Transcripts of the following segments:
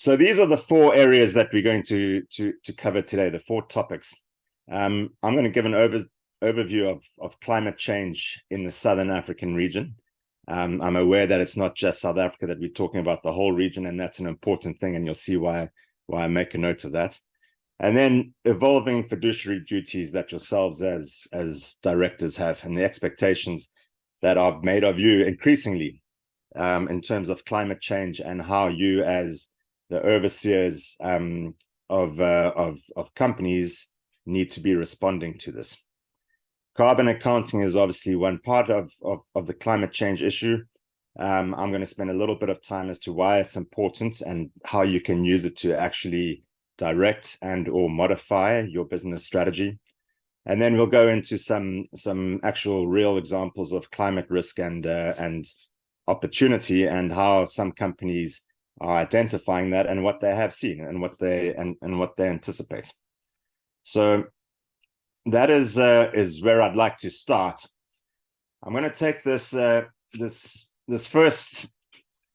So these are the four areas that we're going to cover today, the four topics. I'm going to give an overview of climate change in the Southern African region. I'm aware that it's not just South Africa, that we're talking about the whole region, and that's an important thing, and you'll see why I make a note of that. And then evolving fiduciary duties that yourselves as directors have, and the expectations that are made of you increasingly in terms of climate change, and how you as the overseers of companies need to be responding to this. Carbon accounting is obviously one part of the climate change issue. I'm going to spend a little bit of time as to why it's important and how you can use it to actually direct and or modify your business strategy. And then we'll go into some actual real examples of climate risk and opportunity, and how some companies are identifying that, and what they have seen, and what they anticipate. So that is where I'd like to start. I'm going to take this first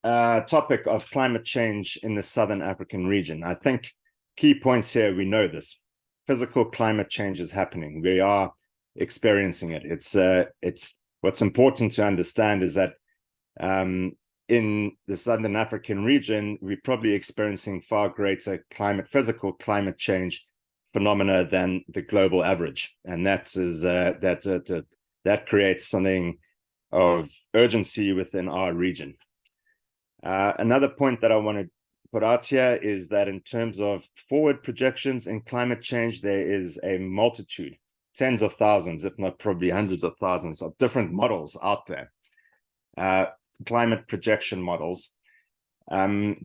topic of climate change in the Southern African region. I think key points here, we know this. Physical climate change is happening. We are experiencing it. It's what's important to understand is that in the Southern African region, we're probably experiencing far greater physical climate change phenomena than the global average, and that creates something of urgency within our region. Another point that I want to put out here is that in terms of forward projections in climate change, there is a multitude, tens of thousands, if not probably hundreds of thousands, of different models out there. Climate projection models,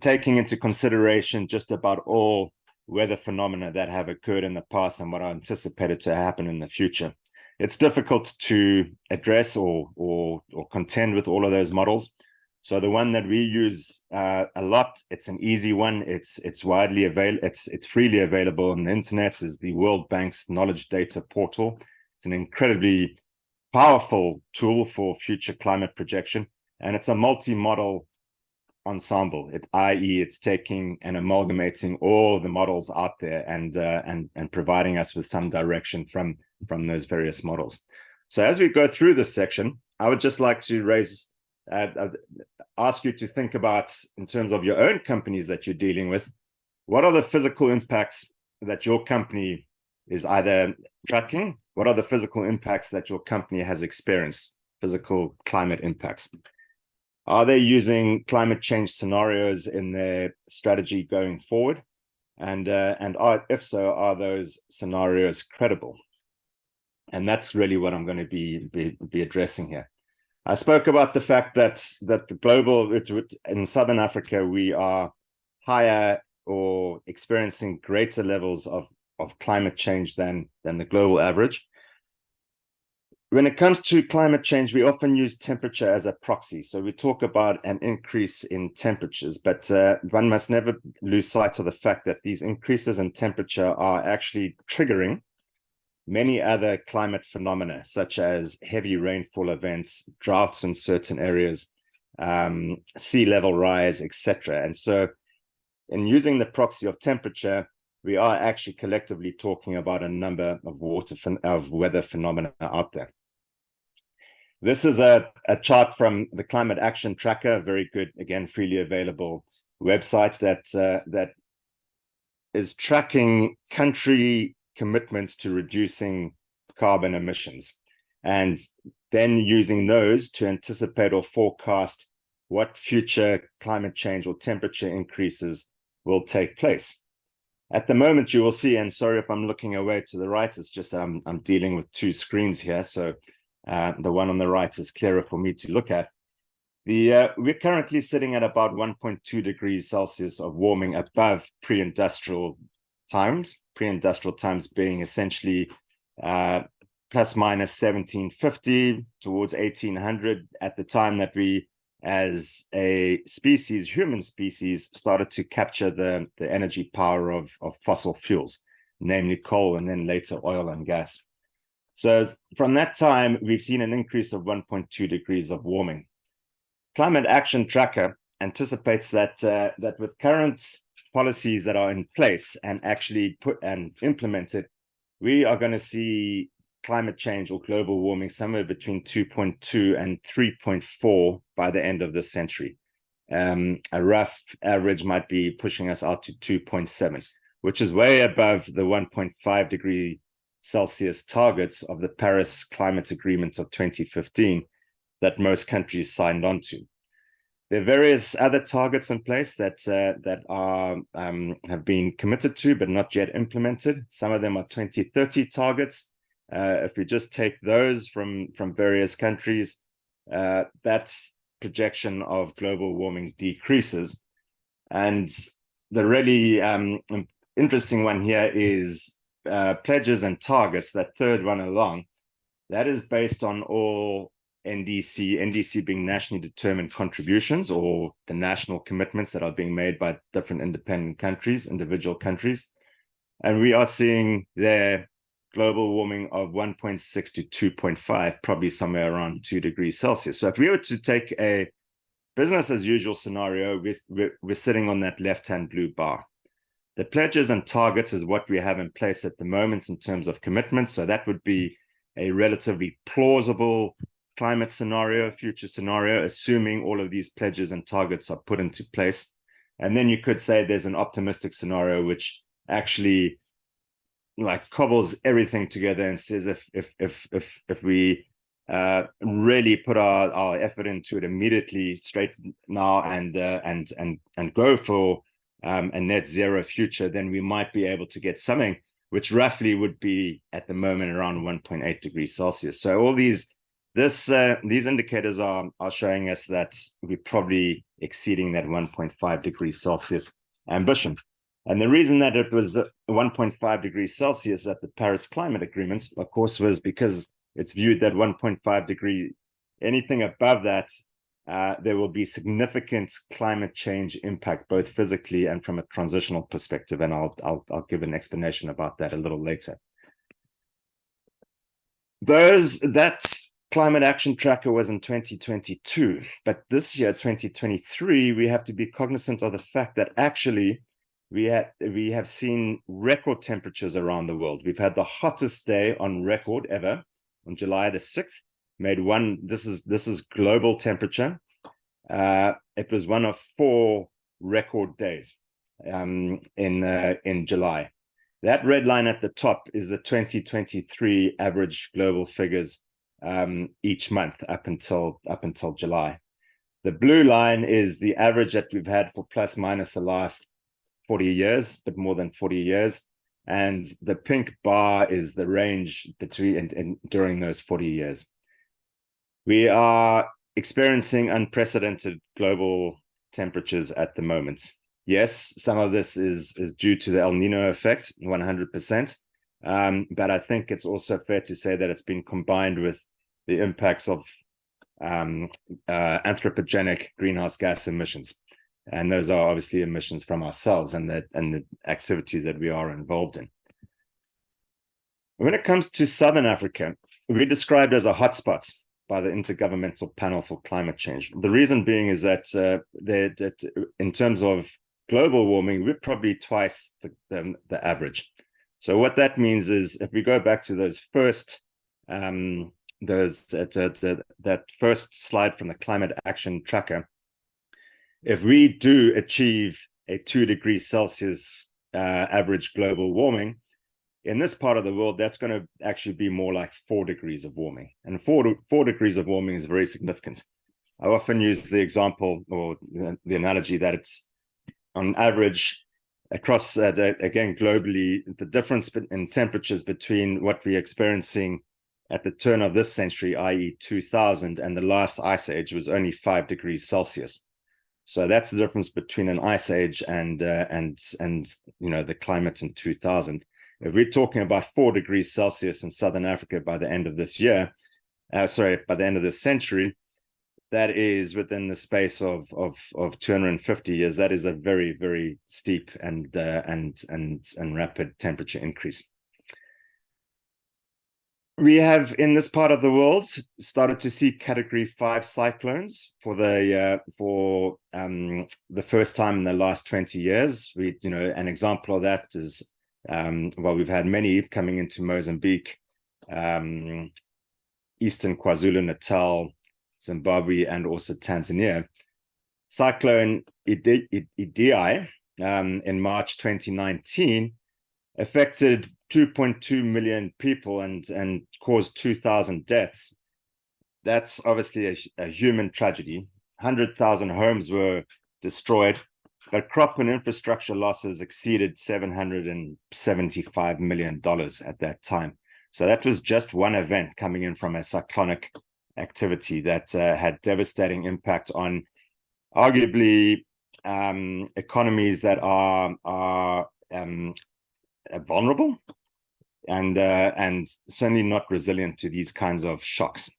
taking into consideration just about all weather phenomena that have occurred in the past and what are anticipated to happen in the future. It's difficult to address or contend with all of those models. So the one that we use a lot, it's an easy one. It's widely available. It's freely available on the internet. Is the World Bank's Knowledge Data Portal. It's an incredibly powerful tool for future climate projection. And it's a multi-model ensemble, i.e. it's taking and amalgamating all the models out there and providing us with some direction from those various models. So as we go through this section, I would just like to ask you to think about, in terms of your own companies that you're dealing with, what are the physical impacts that your company is either tracking? What are the physical impacts that your company has experienced, physical climate impacts? Are they using climate change scenarios in their strategy going forward? And if so, are those scenarios credible? And that's really what I'm going to be addressing here. I spoke about the fact that the global, in Southern Africa, we are higher or experiencing greater levels of climate change than the global average. When it comes to climate change, we often use temperature as a proxy. So we talk about an increase in temperatures, but one must never lose sight of the fact that these increases in temperature are actually triggering many other climate phenomena, such as heavy rainfall events, droughts in certain areas, sea level rise, etc. And so in using the proxy of temperature, we are actually collectively talking about a number of weather phenomena out there. This is a chart from the Climate Action Tracker, a very good, again, freely available website that is tracking country commitments to reducing carbon emissions, and then using those to anticipate or forecast what future climate change or temperature increases will take place. At the moment, you will see, and sorry if I'm looking away to the right, it's just I'm dealing with two screens here, so the one on the right is clearer for me to look at. We're currently sitting at about 1.2 degrees Celsius of warming above pre-industrial times being essentially plus minus 1750 towards 1800, at the time that we, as a species, human species, started to capture the energy power of fossil fuels, namely coal, and then later oil and gas. So from that time, we've seen an increase of 1.2 degrees of warming. Climate Action Tracker anticipates that with current policies that are in place and actually put and implemented, we are going to see climate change or global warming somewhere between 2.2 and 3.4 by the end of this century. A rough average might be pushing us out to 2.7, which is way above the 1.5 degree Celsius targets of the Paris Climate Agreement of 2015 that most countries signed on to. There are various other targets in place that have been committed to but not yet implemented. Some of them are 2030 targets. If we just take those from various countries, that's projection of global warming decreases. And the really interesting one here is pledges and targets, that third one along. That is based on all NDC being nationally determined contributions, or the national commitments that are being made by different independent countries, individual countries. And we are seeing there global warming of 1.6 to 2.5, probably somewhere around 2 degrees Celsius. So if we were to take a business as usual scenario, we're sitting on that left-hand blue bar. The pledges and targets is what we have in place at the moment in terms of commitments. So that would be a relatively plausible climate scenario, future scenario, assuming all of these pledges and targets are put into place. And then you could say there's an optimistic scenario which actually like cobbles everything together and says if we really put our effort into it immediately, straight now, and go for a net zero future, then we might be able to get something which roughly would be at the moment around 1.8 degrees Celsius. So all these indicators are showing us that we're probably exceeding that 1.5 degrees Celsius ambition. And the reason that it was 1.5 degrees Celsius at the Paris Climate Agreement, of course, was because it's viewed that 1.5 degree, anything above that, there will be significant climate change impact, both physically and from a transitional perspective. And I'll give an explanation about that a little later. That climate action tracker was in 2022, but this year, 2023, we have to be cognizant of the fact that actually we have seen record temperatures around the world. We've had the hottest day on record ever on July the 6th. This is global temperature. It was one of 4 record days in July. That red line at the top is the 2023 average global figures each month up until July. The blue line is the average that we've had for plus minus the last 40 years, but more than 40 years. And the pink bar is the range between during those 40 years. We are experiencing unprecedented global temperatures at the moment. Yes, some of this is due to the El Nino effect, 100%. But I think it's also fair to say that it's been combined with the impacts of anthropogenic greenhouse gas emissions. And those are obviously emissions from ourselves and the activities that we are involved in. When it comes to Southern Africa, we're described as a hotspot by the Intergovernmental Panel for Climate Change. The reason being is that, that in terms of global warming, we're probably twice the average. So what that means is, if we go back to those first that first slide from the climate action tracker, if we do achieve a 2 degrees Celsius average global warming, in this part of the world, that's going to actually be more like 4 degrees of warming. And 4 degrees of warming is very significant. I often use the example or the analogy that it's on average across, again, globally, the difference in temperatures between what we're experiencing at the turn of this century, i.e. 2000, and the last ice age was only 5 degrees Celsius. So that's the difference between an ice age and the climate in 2000. If we're talking about 4 degrees Celsius in Southern Africa by the end of this year, by the end of this century, that is within the space of 250 years. That is a very, very steep and rapid temperature increase. We have in this part of the world started to see Category 5 cyclones for the first time in the last 20 years. An example of that is we've had many coming into Mozambique, Eastern KwaZulu-Natal, Zimbabwe, and also Tanzania. Cyclone Idai in March 2019 affected 2.2 million people and caused 2,000 deaths. That's obviously a human tragedy. 100,000 homes were destroyed, but crop and infrastructure losses exceeded $775 million at that time. So that was just one event coming in from a cyclonic activity that had devastating impact on arguably economies that are vulnerable and certainly not resilient to these kinds of shocks.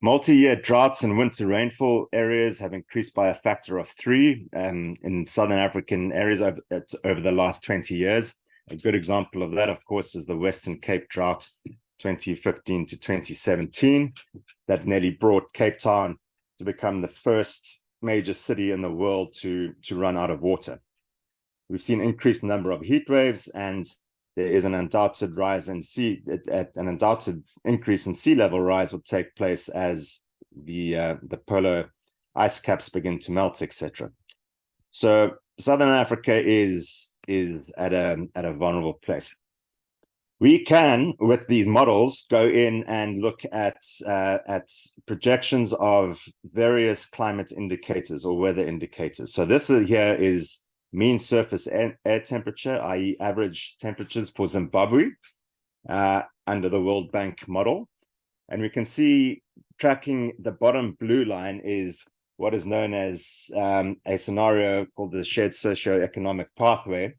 Multi-year droughts and winter rainfall areas have increased by a factor of 3 in Southern African areas over the last 20 years. A good example of that, of course, is the Western Cape drought, 2015 to 2017, that nearly brought Cape Town to become the first major city in the world to run out of water. We've seen increased number of heat waves, and there is an undoubted increase in sea level rise will take place as the polar ice caps begin to melt, etc. So Southern Africa is at a vulnerable place. We can, with these models, go in and look at projections of various climate indicators or weather indicators. So this here is mean surface air temperature, i.e. average temperatures for Zimbabwe under the World Bank model. And we can see tracking the bottom blue line is what is known as a scenario called the shared socioeconomic pathway,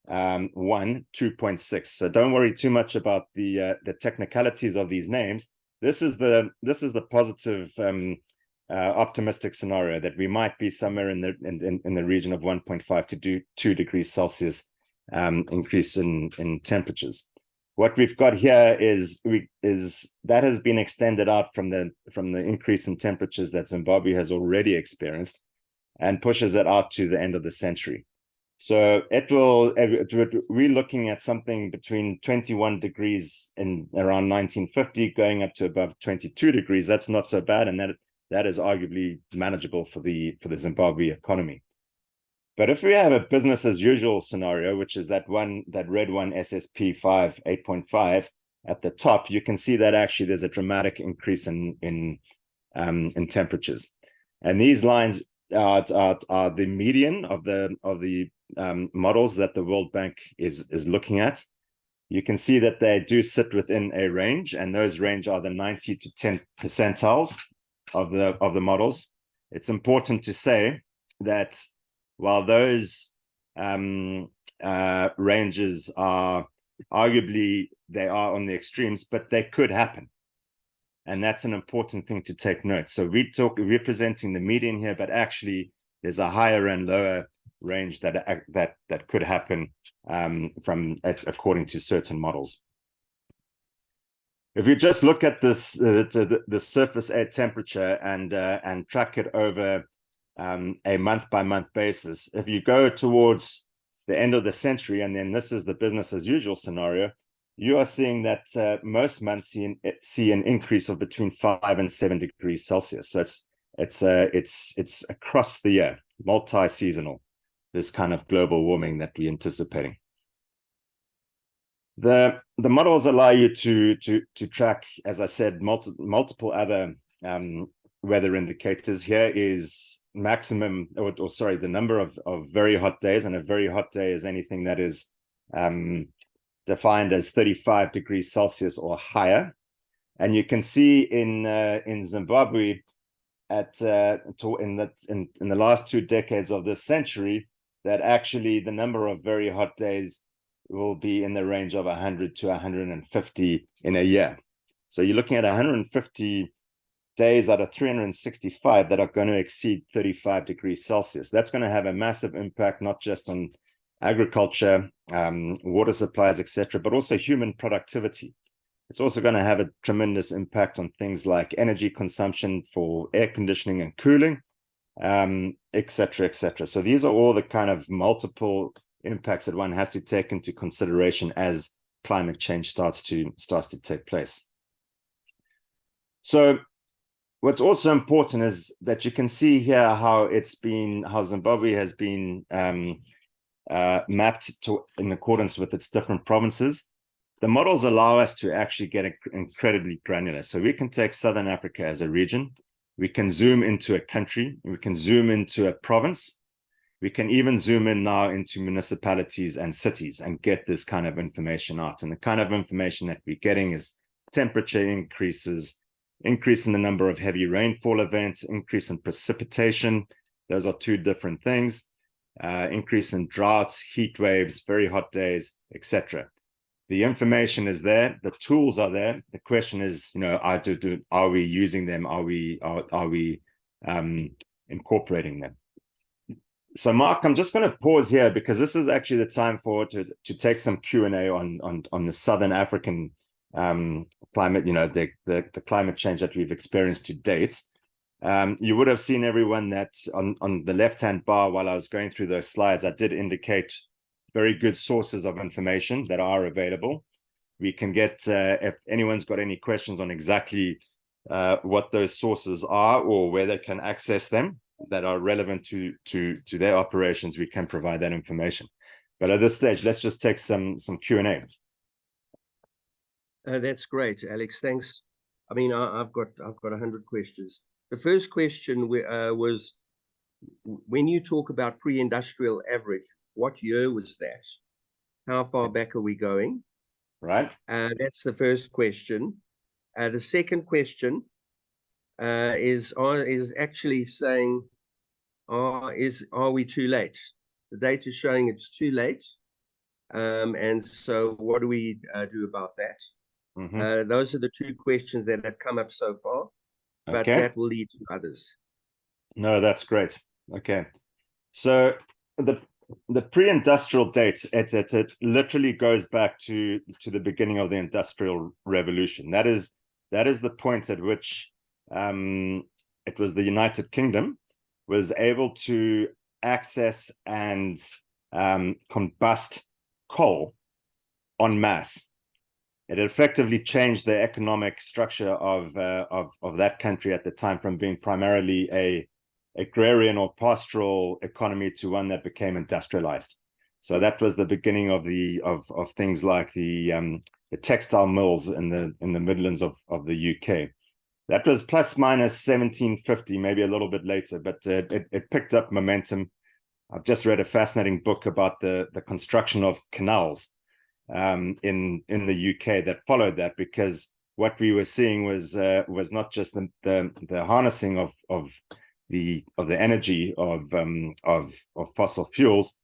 2.6. So don't worry too much about the technicalities of these names. This is the positive optimistic scenario that we might be somewhere in the region of 1.5 to 2 degrees Celsius increase in temperatures. What we've got here is that has been extended out from the increase in temperatures that Zimbabwe has already experienced and pushes it out to the end of the century. So we're looking at something between 21 degrees in around 1950 going up to above 22 degrees. That's not so bad, and that is arguably manageable for the Zimbabwe economy. But if we have a business as usual scenario, which is that red one, SSP 8.5 at the top, you can see that actually there's a dramatic increase in temperatures, and these lines are the median of the models that the World Bank is looking at. You can see that they do sit within a range, and those range are the 90 to 10 percentiles of the models. It's important to say that while those ranges are arguably they are on the extremes, but they could happen, and that's an important thing to take note. So we're presenting the median here, but actually there's a higher and lower range that could happen according to certain models. If you just look at this the surface air temperature and track it over a month-by-month basis, if you go towards the end of the century, and then this is the business as usual scenario, you are seeing that most months see an increase of between 5 and 7 degrees Celsius. So it's across the year, multi-seasonal, this kind of global warming that we're anticipating. The models allow you to track, as I said, multiple other weather indicators. Here is maximum, or sorry, the number of very hot days, and a very hot day is anything that is defined as 35 degrees Celsius or higher. And you can see in Zimbabwe in the last 2 decades of this century that actually the number of very hot days will be in the range of 100 to 150 in a year. So you're looking at 150 days out of 365 that are going to exceed 35 degrees Celsius. That's going to have a massive impact, not just on agriculture, water supplies, etc., but also human productivity. It's also going to have a tremendous impact on things like energy consumption for air conditioning and cooling, et cetera, et cetera. So these are all the kind of multiple impacts that one has to take into consideration as climate change starts to take place. So what's also important is that you can see here how Zimbabwe has been mapped in accordance with its different provinces. The models allow us to actually get incredibly granular. So we can take Southern Africa as a region, we can zoom into a country, we can zoom into a province, we can even zoom in now into municipalities and cities and get this kind of information out. And the kind of information that we're getting is temperature increases, increase in the number of heavy rainfall events, increase in precipitation. Those are two different things. Increase in droughts, heat waves, very hot days, etc. The information is there, the tools are there. The question is, are we using them? Are we incorporating them? So, Mark, I'm just going to pause here because this is actually the time to take some Q&A on the Southern African climate, the climate change that we've experienced to date. You would have seen, everyone, that on the left-hand bar, while I was going through those slides, I did indicate very good sources of information that are available. We can get, if anyone's got any questions on exactly what those sources are or where they can access them that are relevant to their operations, we can provide that information. But at this stage, let's just take some Q&A. That's great, Alex. Thanks. I mean, I've got 100 questions. The first question was, when you talk about pre-industrial average, what year was that? How far back are we going? Right. That's the first question. The second question is actually saying, are we too late? The data is showing it's too late. And so what do we do about that? Mm-hmm. Those are the two questions that have come up so far, but that will lead to others. No, that's great. Okay. So the pre-industrial date, it literally goes back to the beginning of the Industrial Revolution. That is the point at which it was the United Kingdom was able to access and combust coal en masse. It effectively changed the economic structure of that country at the time, from being primarily a agrarian or pastoral economy to one that became industrialized. So that was the beginning of things like the textile mills in the Midlands of the UK. That was plus minus 1750, maybe a little bit later, but it picked up momentum. I've just read a fascinating book about the construction of canals in the UK that followed that, because what we were seeing was not just the harnessing of the energy of fossil fuels,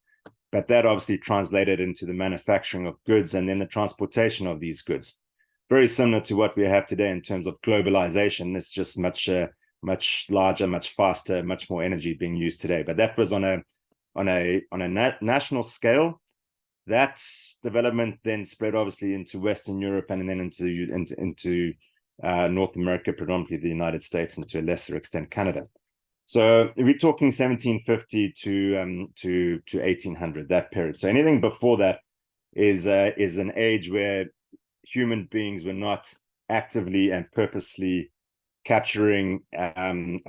but that obviously translated into the manufacturing of goods and then the transportation of these goods. Very similar to what we have today in terms of globalization. It's just much larger, much faster, much more energy being used today. But that was on a national scale. That development then spread obviously into Western Europe and then into North America, predominantly the United States, and to a lesser extent Canada. So we're talking 1750 to 1800, that period. So anything before that is an age where human beings were not actively and purposely capturing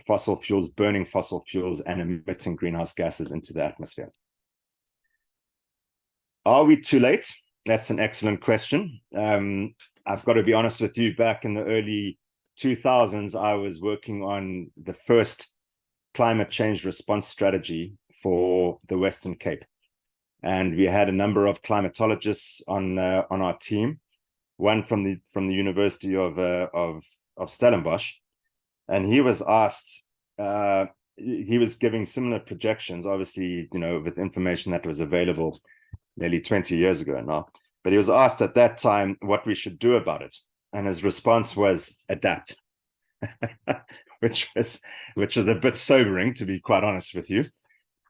fossil fuels, burning fossil fuels, and emitting greenhouse gases into the atmosphere. Are we too late? That's an excellent question. I've got to be honest with you, back in the early 2000s, I was working on the first climate change response strategy for the Western Cape. And we had a number of climatologists on our team, one from the University of Stellenbosch. And he was asked, he was giving similar projections, obviously, with information that was available nearly 20 years ago now. But he was asked at that time what we should do about it. And his response was adapt, which was a bit sobering, to be quite honest with you.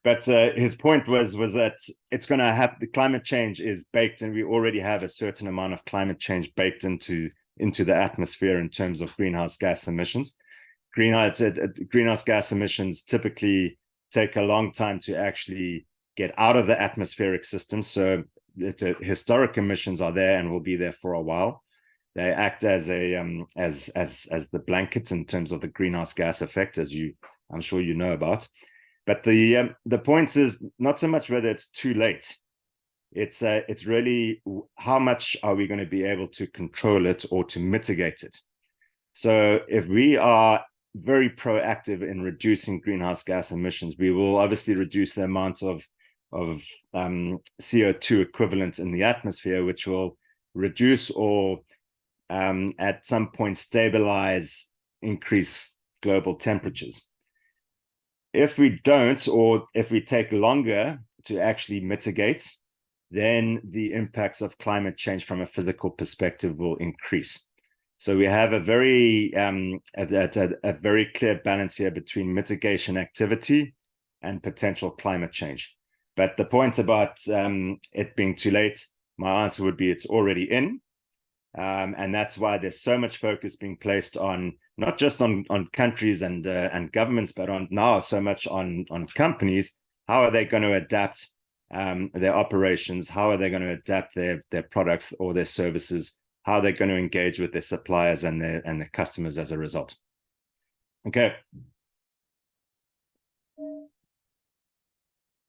But his point was that it's going to have, the climate change is baked, and we already have a certain amount of climate change baked into into the atmosphere in terms of greenhouse gas emissions. Greenhouse gas emissions typically take a long time to actually get out of the atmospheric system. So historic emissions are there and will be there for a while. They act as the blanket in terms of the greenhouse gas effect, as I'm sure you know about. But the point is not so much whether it's too late. It's really how much are we going to be able to control it or to mitigate it. So if we are very proactive in reducing greenhouse gas emissions, we will obviously reduce the amount of CO2 equivalent in the atmosphere, which will reduce or at some point stabilize, increase global temperatures. If we don't, or if we take longer to actually mitigate, then the impacts of climate change from a physical perspective will increase. So we have a very clear balance here between mitigation activity and potential climate change. But the point about it being too late, my answer would be it's already in. And that's why there's so much focus being placed on not just on countries and governments, but on now so much on companies. How are they going to adapt their operations? How are they going to adapt their products or their services? How are they going to engage with their suppliers and their customers as a result? Okay.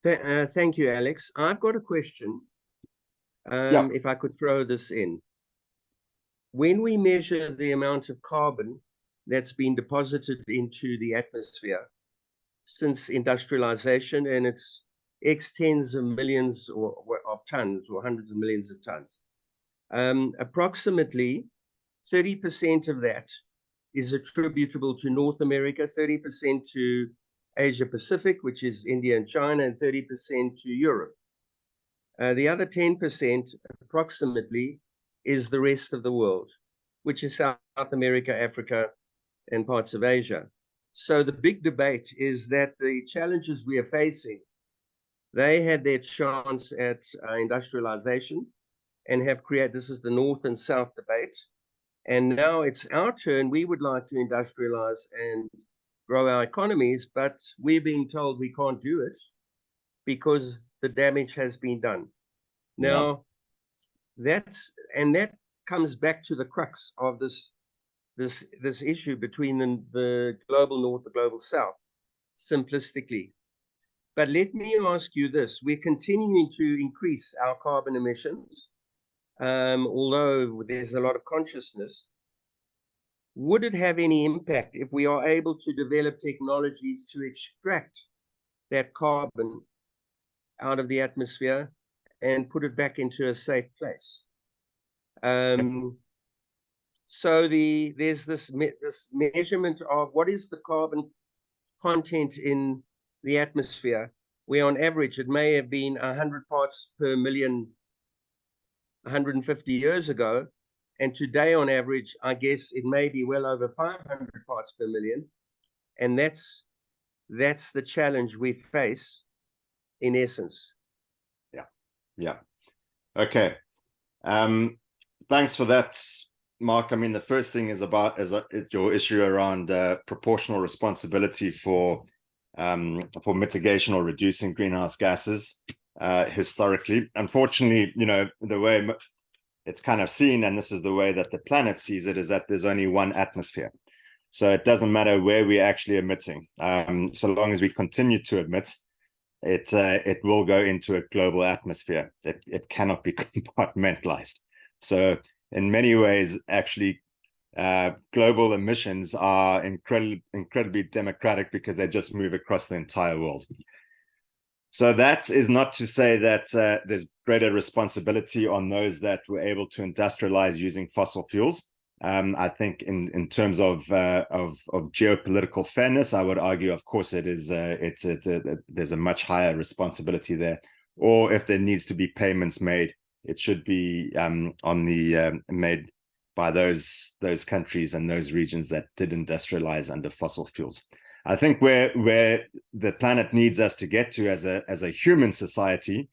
Thank you, Alex. I've got a question. If I could throw this in. When we measure the amount of carbon that's been deposited into the atmosphere since industrialization, and it's X tens of millions of tons or hundreds of millions of tons, approximately 30% of that is attributable to North America, 30% to Asia Pacific, which is India and China, and 30% to Europe. The other 10% approximately is the rest of the world, which is South America, Africa, and parts of Asia. So the big debate is that the challenges we are facing, they had their chance at industrialization and have created, this is the North and South debate. And now it's our turn. We would like to industrialize and grow our economies, but we're being told we can't do it because the damage has been done. Now, that comes back to the crux of this issue between the global North, the global South, simplistically. But let me ask you this. We're continuing to increase our carbon emissions, although there's a lot of consciousness. Would it have any impact if we are able to develop technologies to extract that carbon out of the atmosphere and put it back into a safe place? So there's this measurement of what is the carbon content in the atmosphere, where on average it may have been 100 parts per million 150 years ago, and today on average I guess it may be well over 500 parts per million. And that's the challenge we face in essence. Yeah. Okay. Thanks for that, Mark. I mean, the first thing is about your issue around proportional responsibility for mitigation or reducing greenhouse gases historically. Unfortunately, the way it's kind of seen, and this is the way that the planet sees it, is that there's only one atmosphere. So it doesn't matter where we're actually emitting. So long as we continue to emit, it will go into a global atmosphere. It cannot be compartmentalized. So in many ways, actually, global emissions are incredibly democratic because they just move across the entire world. So that is not to say that there's greater responsibility on those that were able to industrialize using fossil fuels. I think in terms of geopolitical fairness, I would argue, of course, there's a much higher responsibility there. Or if there needs to be payments made, it should be made by those countries and those regions that did industrialize under fossil fuels. I think where the planet needs us to get to as a human society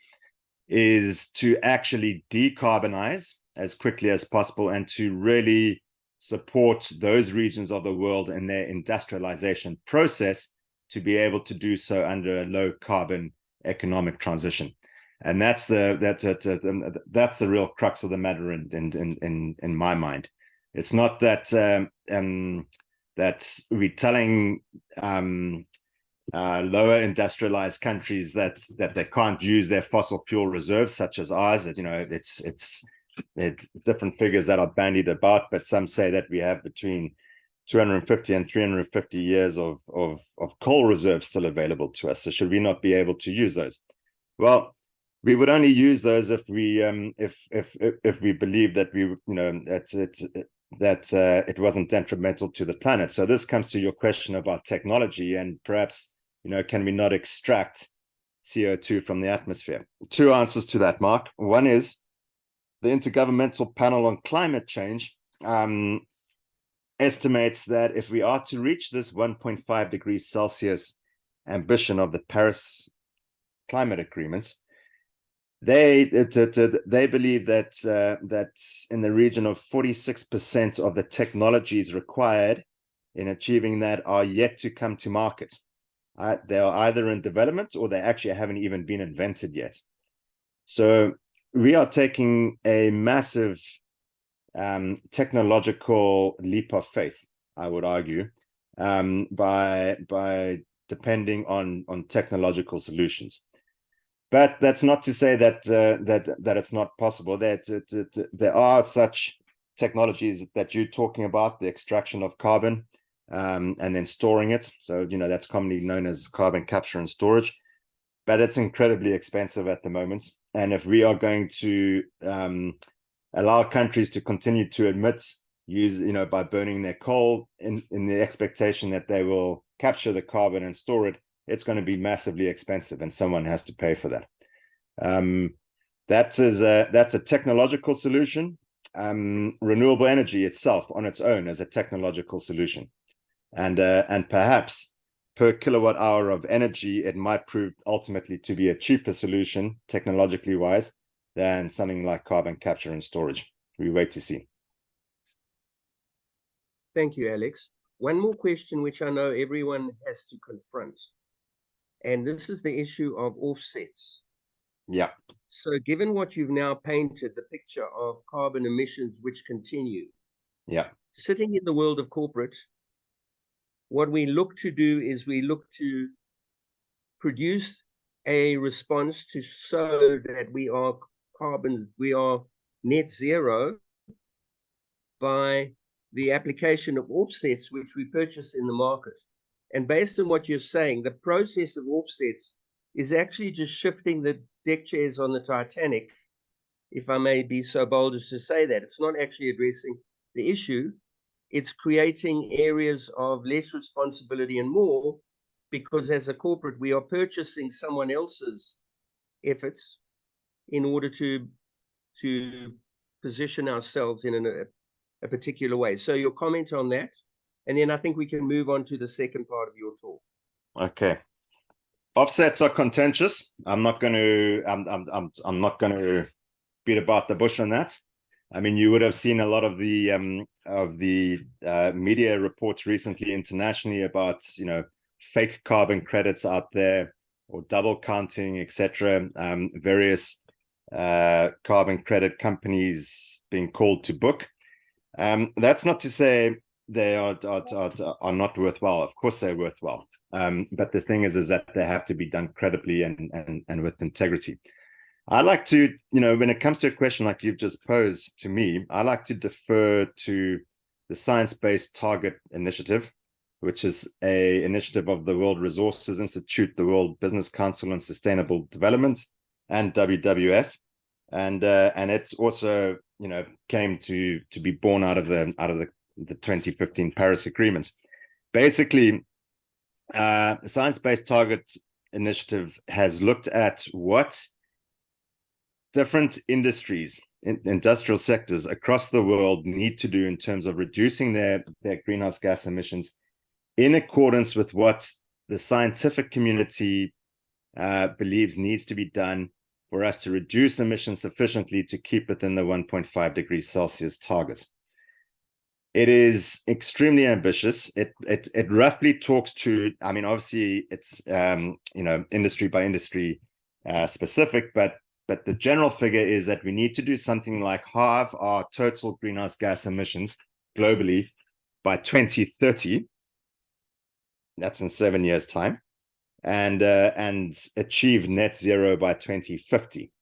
is to actually decarbonize as quickly as possible and to really support those regions of the world in their industrialization process to be able to do so under a low carbon economic transition. And that's the real crux of the matter in my mind. It's not that that we're telling lower industrialized countries that they can't use their fossil fuel reserves, such as ours. It's different figures that are bandied about, but some say that we have between 250 and 350 years of coal reserves still available to us. So should we not be able to use those? Well, we would only use those if we believe that it wasn't detrimental to the planet. So this comes to your question about technology, and perhaps, can we not extract CO2 from the atmosphere? Two answers to that, Mark. One is the Intergovernmental Panel on Climate Change estimates that if we are to reach this 1.5 degrees Celsius ambition of the Paris Climate Agreement, they believe that in the region of 46% of the technologies required in achieving that are yet to come to market. They are either in development or they actually haven't even been invented yet. So we are taking a massive technological leap of faith, I would argue, by depending on technological solutions. But that's not to say that it's not possible. That there are such technologies that you're talking about, the extraction of carbon and then storing it. So that's commonly known as carbon capture and storage. But it's incredibly expensive at the moment. And if we are going to allow countries to continue to use by burning their coal in the expectation that they will capture the carbon and store it, it's going to be massively expensive, and someone has to pay for that. That's a technological solution. Renewable energy itself on its own is a technological solution, and perhaps per kilowatt hour of energy, it might prove ultimately to be a cheaper solution technologically wise than something like carbon capture and storage. We wait to see. Thank you, Alex. One more question, which I know everyone has to confront. And this is the issue of offsets. Yeah. So given what you've now painted, the picture of carbon emissions which continue. Yeah. Sitting in the world of corporate, what we look to do is we look to produce a response to show that we are net zero by the application of offsets which we purchase in the market. And based on what you're saying, the process of offsets is actually just shifting the deck chairs on the Titanic, if I may be so bold as to say that. It's not actually addressing the issue. It's creating areas of less responsibility and more, because as a corporate, we are purchasing someone else's efforts in order to position ourselves in a particular way. So your comment on that, and then I think we can move on to the second part of your talk. Okay. Offsets are contentious. I'm not going to beat about the bush on that. I mean, you would have seen a lot of the media reports recently internationally about fake carbon credits out there, or double counting, etc. Various carbon credit companies being called to book. That's not to say they are not worthwhile. Of course, they're worthwhile. But the thing is that they have to be done credibly and with integrity. I like to, when it comes to a question like you've just posed to me, I like to defer to the Science-Based Target Initiative, which is an initiative of the World Resources Institute, the World Business Council on Sustainable Development, and WWF, and it's also came to be born out of the 2015 Paris Agreement. Basically, the Science-Based Target Initiative has looked at what different industries, industrial sectors across the world need to do in terms of reducing their greenhouse gas emissions in accordance with what the scientific community believes needs to be done for us to reduce emissions sufficiently to keep within the 1.5 degrees Celsius target. It is extremely ambitious. It roughly talks to, I mean, obviously it's industry by industry specific, but the general figure is that we need to do something like halve our total greenhouse gas emissions globally by 2030. That's in 7 years' time, and achieve net zero by 2050.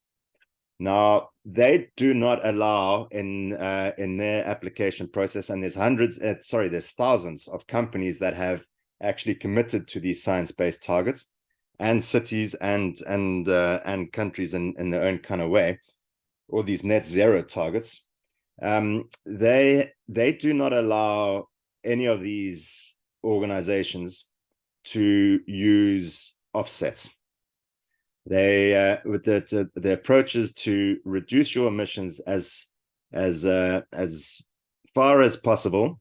Now, they do not allow in their application process, and there's thousands of companies that have actually committed to these science-based targets, and cities and countries in their own kind of way, or these net zero targets. They do not allow any of these organizations to use offsets. They with the approach is to reduce your emissions as far as possible,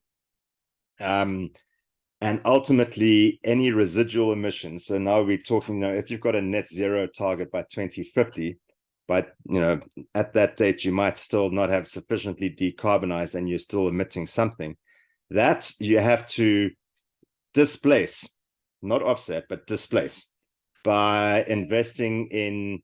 and ultimately any residual emissions. So now we're talking, if you've got a net zero target by 2050, but at that date you might still not have sufficiently decarbonized and you're still emitting something, that you have to displace, not offset, but displace, by investing in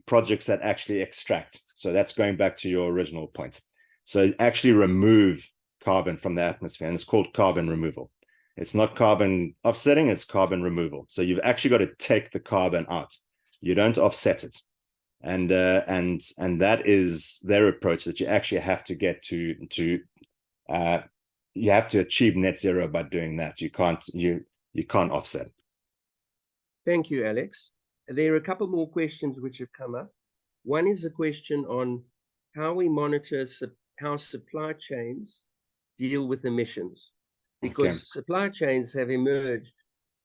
projects that actually extract. So that's going back to your original point. So actually remove carbon from the atmosphere, and it's called carbon removal. It's not carbon offsetting, it's carbon removal. So you've actually got to take the carbon out. You don't offset it. And that is their approach, that you actually have to get to you have to achieve net zero by doing that. You can't offset. Thank you, Alex. There are a couple more questions which have come up. One is a question on how we monitor how supply chains deal with emissions, because supply chains have emerged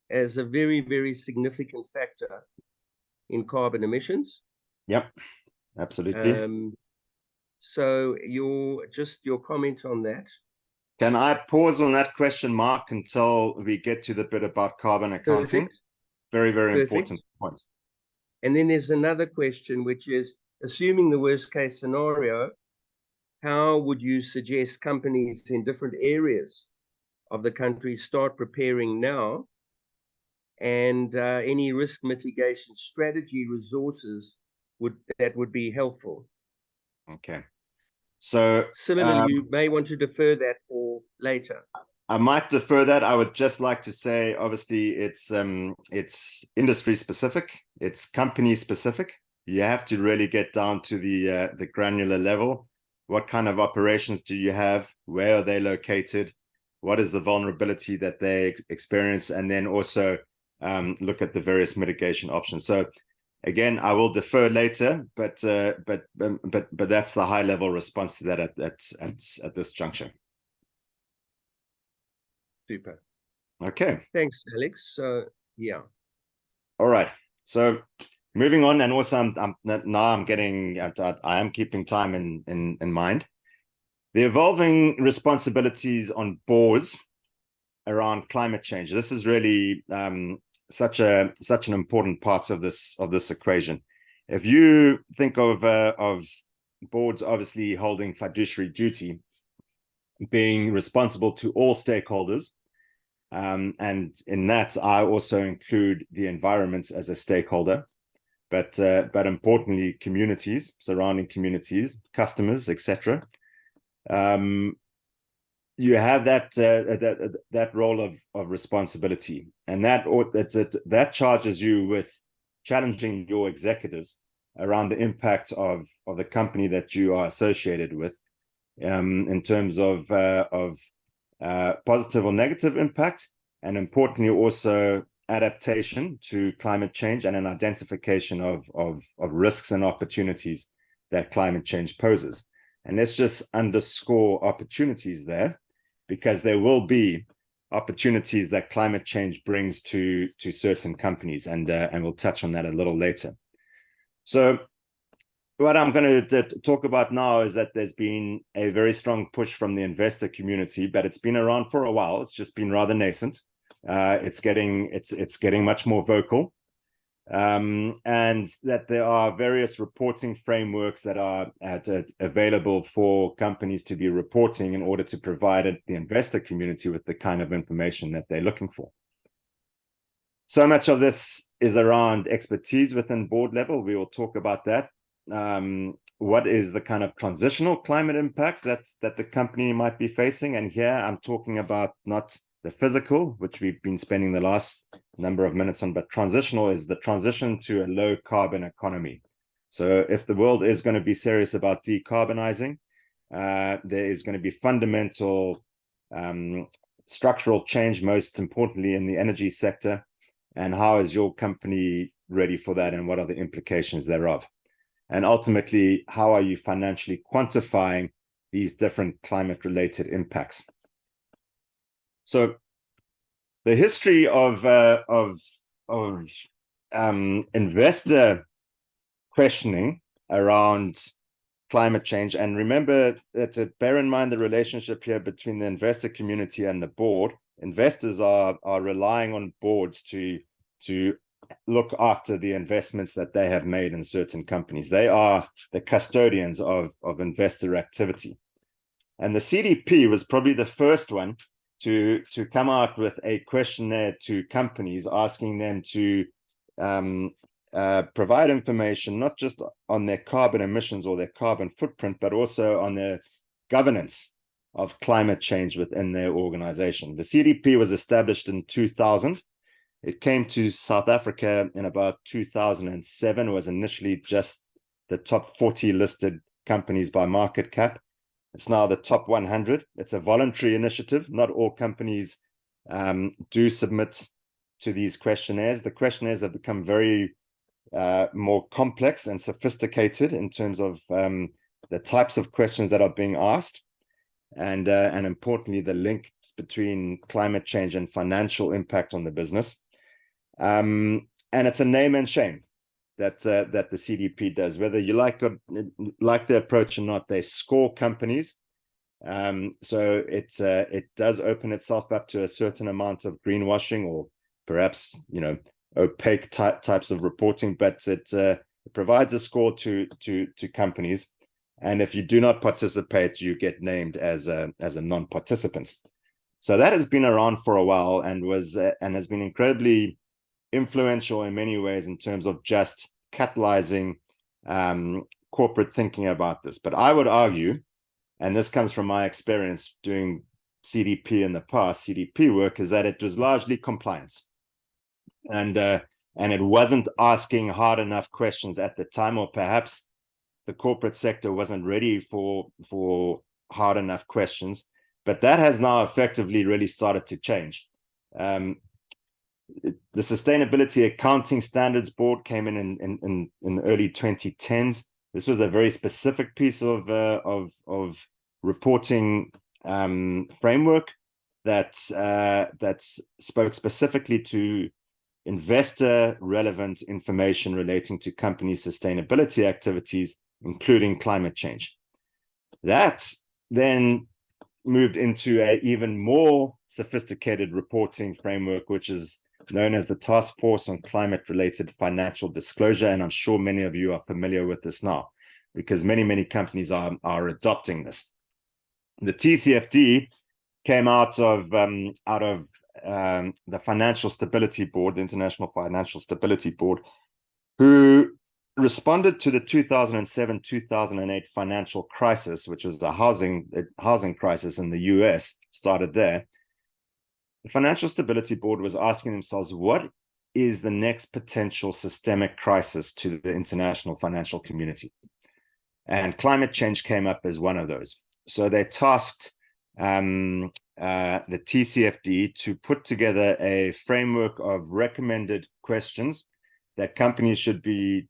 as a very, very significant factor in carbon emissions. Yep, absolutely. So your comment on that. Can I pause on that question, Mark, until we get to the bit about carbon accounting? Perfect. Very, very Perfect. important point. And then there's another question, which is, assuming the worst case scenario, how would you suggest companies in different areas of the country start preparing now? And any risk mitigation strategy resources that would be helpful. Okay. So similarly, you may want to defer that for later. I might defer that. I would just like to say, obviously, it's industry specific, it's company specific. You have to really get down to the granular level. What kind of operations do you have? Where are they located? What is the vulnerability that they experience? And then also look at the various mitigation options. So again, I will defer later, but that's the high level response to that at this juncture. Super. Okay. Thanks, Alex. So yeah. All right. So moving on, and also I am keeping time in mind. The evolving responsibilities on boards around climate change. This is really such an important part of this equation. If you think of boards obviously holding fiduciary duty, being responsible to all stakeholders, and in that I also include the environment as a stakeholder, but importantly communities, surrounding communities, customers, etc. You have that role of responsibility, and that charges you with challenging your executives around the impact of the company that you are associated with, in terms of positive or negative impact, and importantly also adaptation to climate change and an identification of risks and opportunities that climate change poses. And let's just underscore opportunities there, because there will be opportunities that climate change brings to certain companies, and we'll touch on that a little later. So what I'm going to talk about now is that there's been a very strong push from the investor community, but it's been around for a while. It's just been rather nascent. It's getting much more vocal and that there are various reporting frameworks that are available for companies to be reporting in order to provide the investor community with the kind of information that they're looking for. So much of this is around expertise within board level. We will talk about that. What is the kind of transitional climate impacts that the company might be facing? And here I'm talking about not the physical, which we've been spending the last number of minutes on, but transitional is the transition to a low carbon economy. So if the world is going to be serious about decarbonizing, there is going to be fundamental structural change, most importantly in the energy sector. And how is your company ready for that, and what are the implications thereof? And ultimately, how are you financially quantifying these different climate-related impacts? So the history of investor questioning around climate change, and remember that to bear in mind the relationship here between the investor community and the board. Investors are relying on boards to look after the investments that they have made in certain companies. They are the custodians of investor activity. And the CDP was probably the first one to come out with a questionnaire to companies, asking them to provide information not just on their carbon emissions or their carbon footprint, but also on their governance of climate change within their organization. The CDP was established in 2000. It came to South Africa in about 2007. It was initially just the top 40 listed companies by market cap. It's now the top 100. It's a voluntary initiative. Not all companies do submit to these questionnaires. The questionnaires have become very more complex and sophisticated in terms of the types of questions that are being asked. And importantly, the link between climate change and financial impact on the business. And it's a name and shame that the CDP does. Whether you like the approach or not, they score companies. So it does open itself up to a certain amount of greenwashing, or perhaps opaque types of reporting, but it provides a score to companies. And if you do not participate, you get named as a non-participant. So that has been around for a while and has been incredibly influential in many ways in terms of just catalyzing corporate thinking about this. But I would argue, and this comes from my experience doing CDP in the past, CDP work, is that it was largely compliance. And it wasn't asking hard enough questions at the time, or perhaps the corporate sector wasn't ready for hard enough questions. But that has now effectively really started to change. The Sustainability Accounting Standards Board came in the early 2010s. This was a very specific piece of reporting framework that spoke specifically to investor relevant information relating to company sustainability activities, including climate change. That then moved into an even more sophisticated reporting framework, which is known as the Task Force on Climate-Related Financial Disclosure. And I'm sure many of you are familiar with this now, because many companies are adopting this. The TCFD came out of the Financial Stability Board, the International Financial Stability Board, who responded to the 2007-2008 financial crisis, which was a housing crisis in the US, started there. The Financial Stability Board was asking themselves, what is the next potential systemic crisis to the international financial community? And climate change came up as one of those. So they tasked the TCFD to put together a framework of recommended questions that companies should be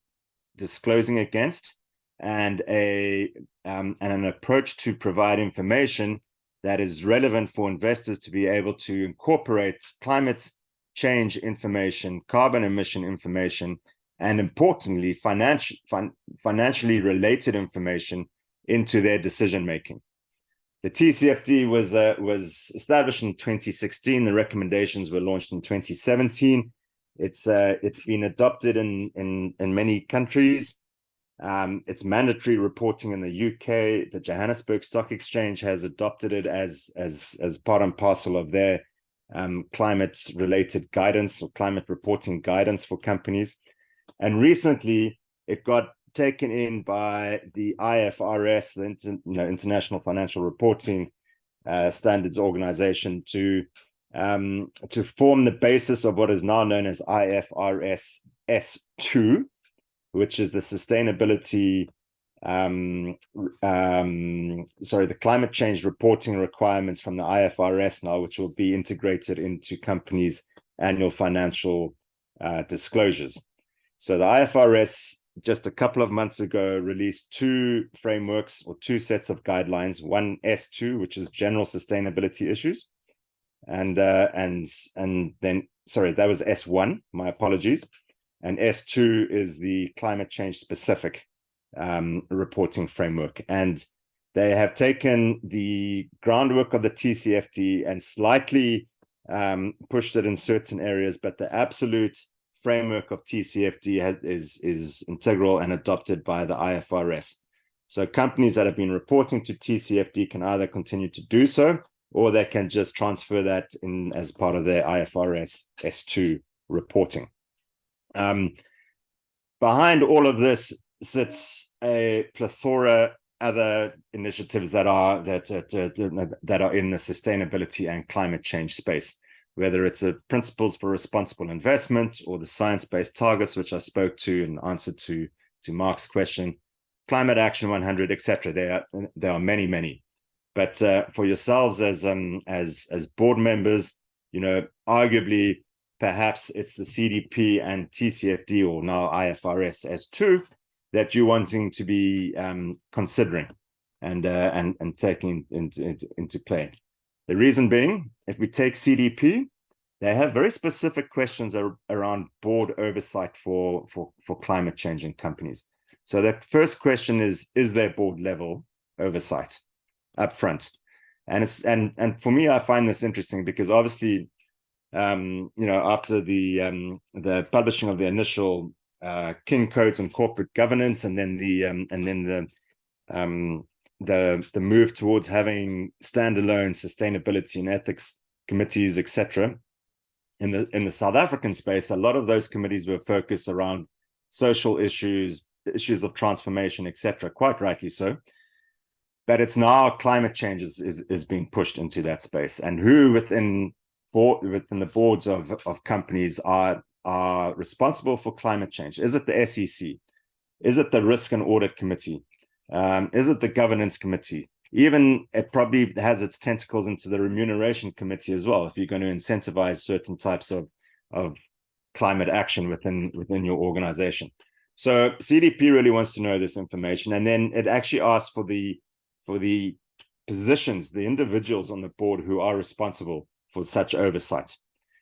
disclosing against, and an approach to provide information that is relevant for investors to be able to incorporate climate change information, carbon emission information, and importantly, financially related information into their decision making. The TCFD was established in 2016. The recommendations were launched in 2017. It's been adopted in many countries. It's mandatory reporting in the UK. The Johannesburg Stock Exchange has adopted it as part and parcel of their climate related guidance or climate reporting guidance for companies. And recently it got taken in by the IFRS, the International Financial Reporting Standards Organization, to form the basis of what is now known as IFRS S2, which is the sustainability, the climate change reporting requirements from the IFRS now, which will be integrated into companies' annual financial disclosures. So the IFRS, just a couple of months ago, released two frameworks or two sets of guidelines. One S2, which is general sustainability issues, and then, sorry, that was S1. My apologies. And S2 is the climate change specific reporting framework. And they have taken the groundwork of the TCFD and slightly pushed it in certain areas, but the absolute framework of TCFD is integral and adopted by the IFRS. So companies that have been reporting to TCFD can either continue to do so, or they can just transfer that in as part of their IFRS S2 reporting. Behind all of this sits a plethora other initiatives that are in the sustainability and climate change space, whether it's the principles for responsible investment or the science-based targets, which I spoke to in answer to Mark's question, climate action 100, etc. There are many, but for yourselves as board members, arguably perhaps it's the CDP and TCFD, or now IFRS S2, that you're wanting to be considering and taking into play. The reason being, if we take CDP, they have very specific questions around board oversight for climate change in companies. So the first question is there board level oversight up front? And for me, I find this interesting because obviously, after the publishing of the initial King Codes on corporate governance, and then the move towards having standalone sustainability and ethics committees, etc. In the South African space, a lot of those committees were focused around social issues of transformation, etc. Quite rightly so. But it's now climate change is being pushed into that space, and who within the boards of companies are responsible for climate change? Is it the SEC? Is it the Risk and Audit Committee? Is it the Governance Committee? Even it probably has its tentacles into the Remuneration Committee as well, if you're going to incentivize certain types of climate action within your organization. So CDP really wants to know this information, and then it actually asks for the positions, the individuals on the board who are responsible for such oversight.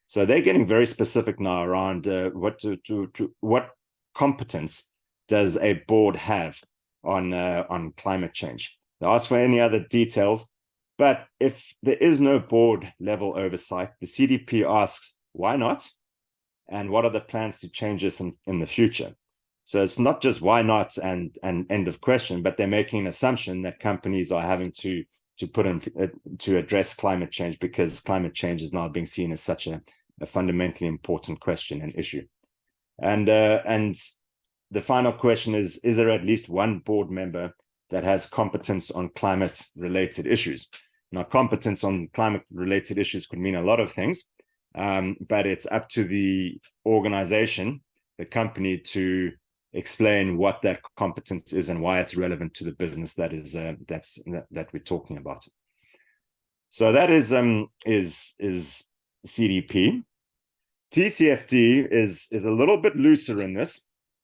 So they're getting very specific now around what competence does a board have on climate change. They ask for any other details, but if there is no board level oversight, the CDP asks why not, and what are the plans to change this in the future. So it's not just why not and end of question, but they're making an assumption that companies are having to put in to address climate change, because climate change is now being seen as such a fundamentally important question and issue. And the final question is there at least one board member that has competence on climate related issues? Now, competence on climate related issues could mean a lot of things, but it's up to the organization, the company, to explain what that competence is and why it's relevant to the business that we're talking about. So that is CDP. TCFD is a little bit looser in this.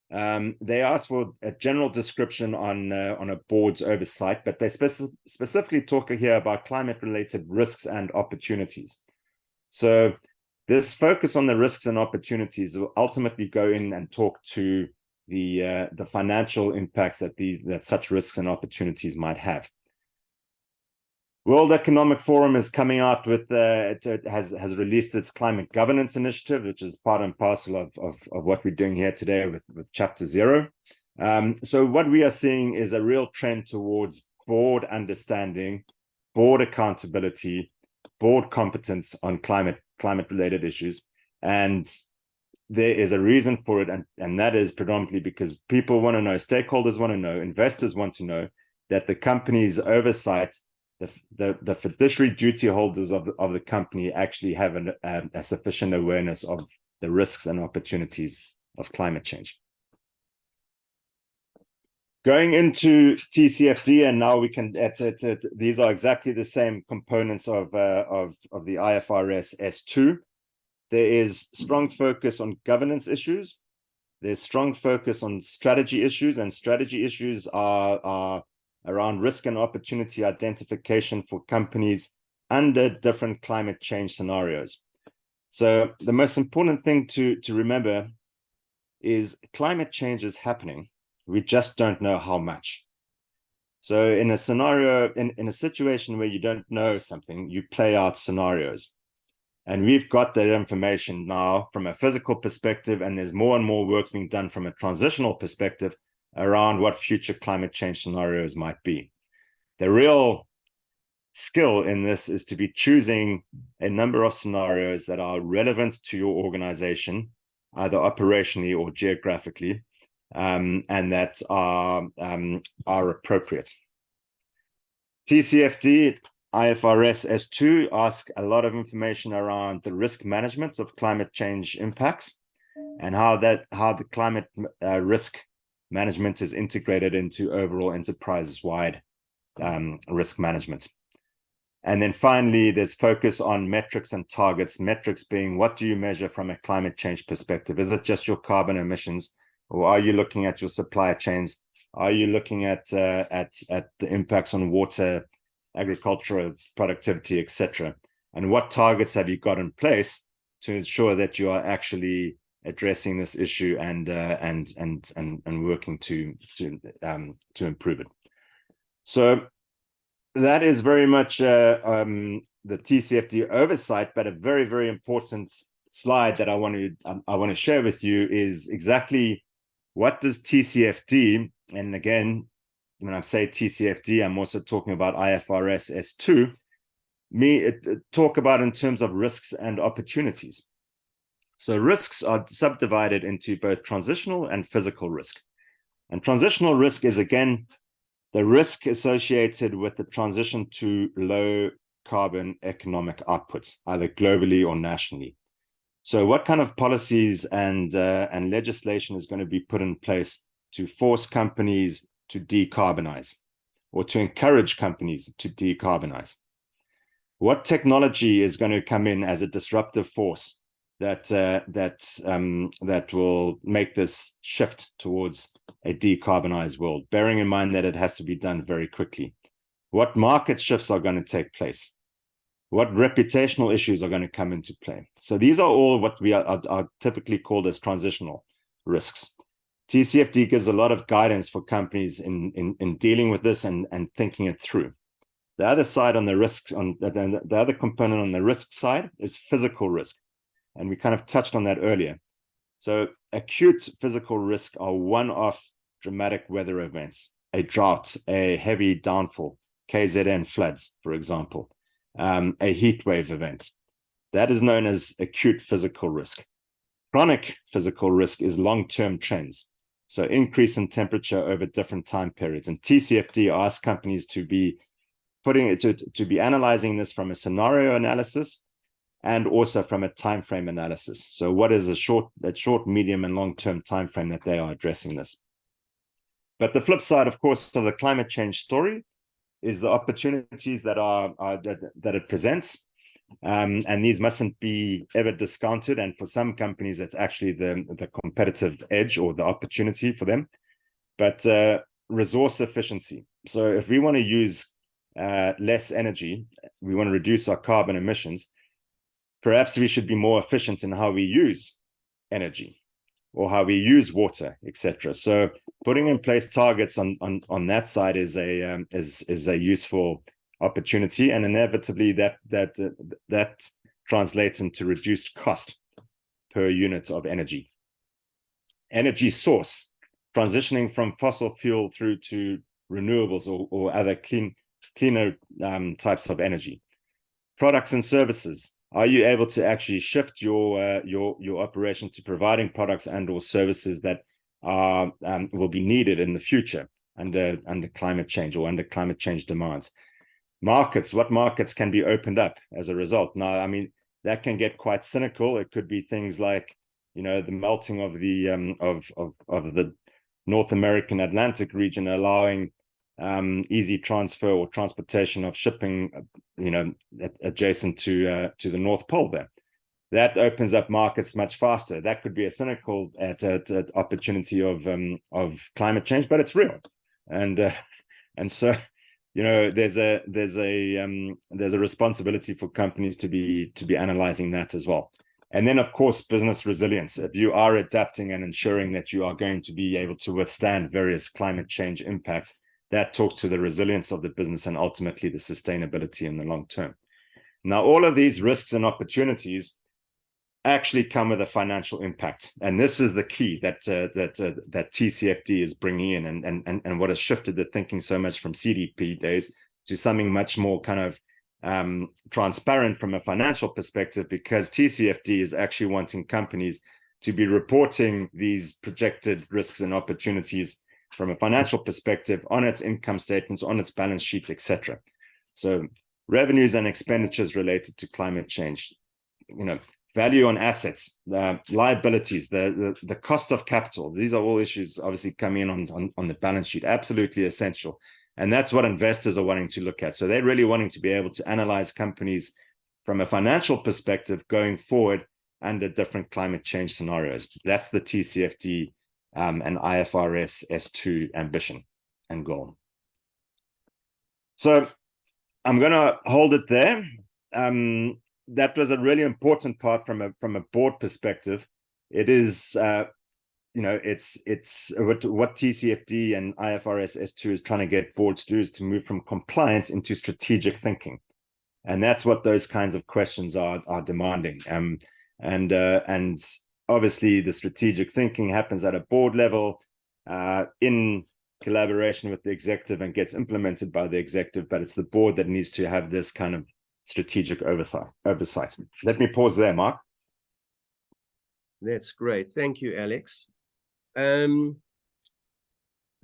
They ask for a general description on a board's oversight, but they specifically talk here about climate-related risks and opportunities. So this focus on the risks and opportunities will ultimately go in and talk to the financial impacts that such risks and opportunities might have. World Economic Forum is coming out with it has released its climate governance initiative, which is part and parcel of what we're doing here today with Chapter 0. So what we are seeing is a real trend towards board understanding, board accountability, board competence on climate related issues, and there is a reason for it, and that is predominantly because people want to know, stakeholders want to know, investors want to know that the company's oversight, the fiduciary duty holders of the company actually have a sufficient awareness of the risks and opportunities of climate change. Going into TCFD, and now we can these are exactly the same components of the IFRS S2. There is strong focus on governance issues. There's strong focus on strategy issues, and strategy issues are around risk and opportunity identification for companies under different climate change scenarios. So the most important thing to remember is climate change is happening. We just don't know how much. So in a scenario, in a situation where you don't know something, you play out scenarios. And we've got that information now from a physical perspective, and there's more and more work being done from a transitional perspective around what future climate change scenarios might be. The real skill in this is to be choosing a number of scenarios that are relevant to your organization, either operationally or geographically, and that are appropriate. TCFD, IFRS S2 ask a lot of information around the risk management of climate change impacts and how the climate risk management is integrated into overall enterprise-wide risk management. And then finally, there's focus on metrics and targets. Metrics being, what do you measure from a climate change perspective? Is it just your carbon emissions, or are you looking at your supply chains? Are you looking at the impacts on water, agricultural productivity, etc.? And what targets have you got in place to ensure that you are actually addressing this issue and working to improve it? So that is very much the TCFD oversight, but a very, very important slide that I want to share with you is exactly what does TCFD, and again, when I say TCFD, I'm also talking about IFRS S2, talk about in terms of risks and opportunities. So risks are subdivided into both transitional and physical risk. And transitional risk is, again, the risk associated with the transition to low carbon economic output, either globally or nationally. So what kind of policies and legislation is going to be put in place to force companies to decarbonize, or to encourage companies to decarbonize? What technology is going to come in as a disruptive force that will make this shift towards a decarbonized world, bearing in mind that it has to be done very quickly? What market shifts are going to take place? What reputational issues are going to come into play? So these are all what we are typically called as transitional risks. TCFD gives a lot of guidance for companies in dealing with this and thinking it through. The other side on the risk, the other component on the risk side is physical risk. And we kind of touched on that earlier. So acute physical risk are one-off dramatic weather events, a drought, a heavy downfall, KZN floods, for example, a heat wave event. That is known as acute physical risk. Chronic physical risk is long-term trends. So increase in temperature over different time periods. And TCFD asks companies to be analyzing this from a scenario analysis and also from a time frame analysis. So what is a short, medium, and long-term time frame that they are addressing this? But the flip side, of course, of the climate change story is the opportunities that it presents. And these mustn't be ever discounted. And for some companies, it's actually the competitive edge or the opportunity for them. But resource efficiency. So if we want to use less energy, we want to reduce our carbon emissions, perhaps we should be more efficient in how we use energy or how we use water, etc. So putting in place targets on that side is a useful opportunity, and inevitably that translates into reduced cost per unit of energy. Energy source, transitioning from fossil fuel through to renewables or other cleaner types of energy. Products and services. Are you able to actually shift your operation to providing products and or services that are will be needed in the future under climate change or under climate change demands? Markets. What markets can be opened up as a result? Now, I mean, that can get quite cynical. It could be things like, you know, the melting of the of the North American Atlantic region, allowing easy transfer or transportation of shipping, you know, adjacent to the North Pole there. That opens up markets much faster. That could be a cynical opportunity of climate change, but it's real, and so, you know, there's a responsibility for companies to be analyzing that as well. And then, of course, business resilience. If you are adapting and ensuring that you are going to be able to withstand various climate change impacts, that talks to the resilience of the business and ultimately the sustainability in the long term. Now, all of these risks and opportunities actually come with a financial impact, and this is the key that TCFD is bringing in, and what has shifted the thinking so much from CDP days to something much more kind of transparent from a financial perspective, because TCFD is actually wanting companies to be reporting these projected risks and opportunities from a financial perspective on its income statements, on its balance sheet, etc. So revenues and expenditures related to climate change, you know, value on assets, liabilities, the cost of capital. These are all issues obviously coming in on the balance sheet, absolutely essential. And that's what investors are wanting to look at. So they're really wanting to be able to analyze companies from a financial perspective going forward under different climate change scenarios. That's the TCFD and IFRS S2 ambition and goal. So I'm going to hold it there. That was a really important part from a board perspective. It is, you know, it's what TCFD and IFRS S2 is trying to get boards to do is to move from compliance into strategic thinking, and that's what those kinds of questions are demanding. And obviously the strategic thinking happens at a board level in collaboration with the executive and gets implemented by the executive, but it's the board that needs to have this kind of strategic oversight. Let me pause there, Mark. That's great. Thank you, Alex.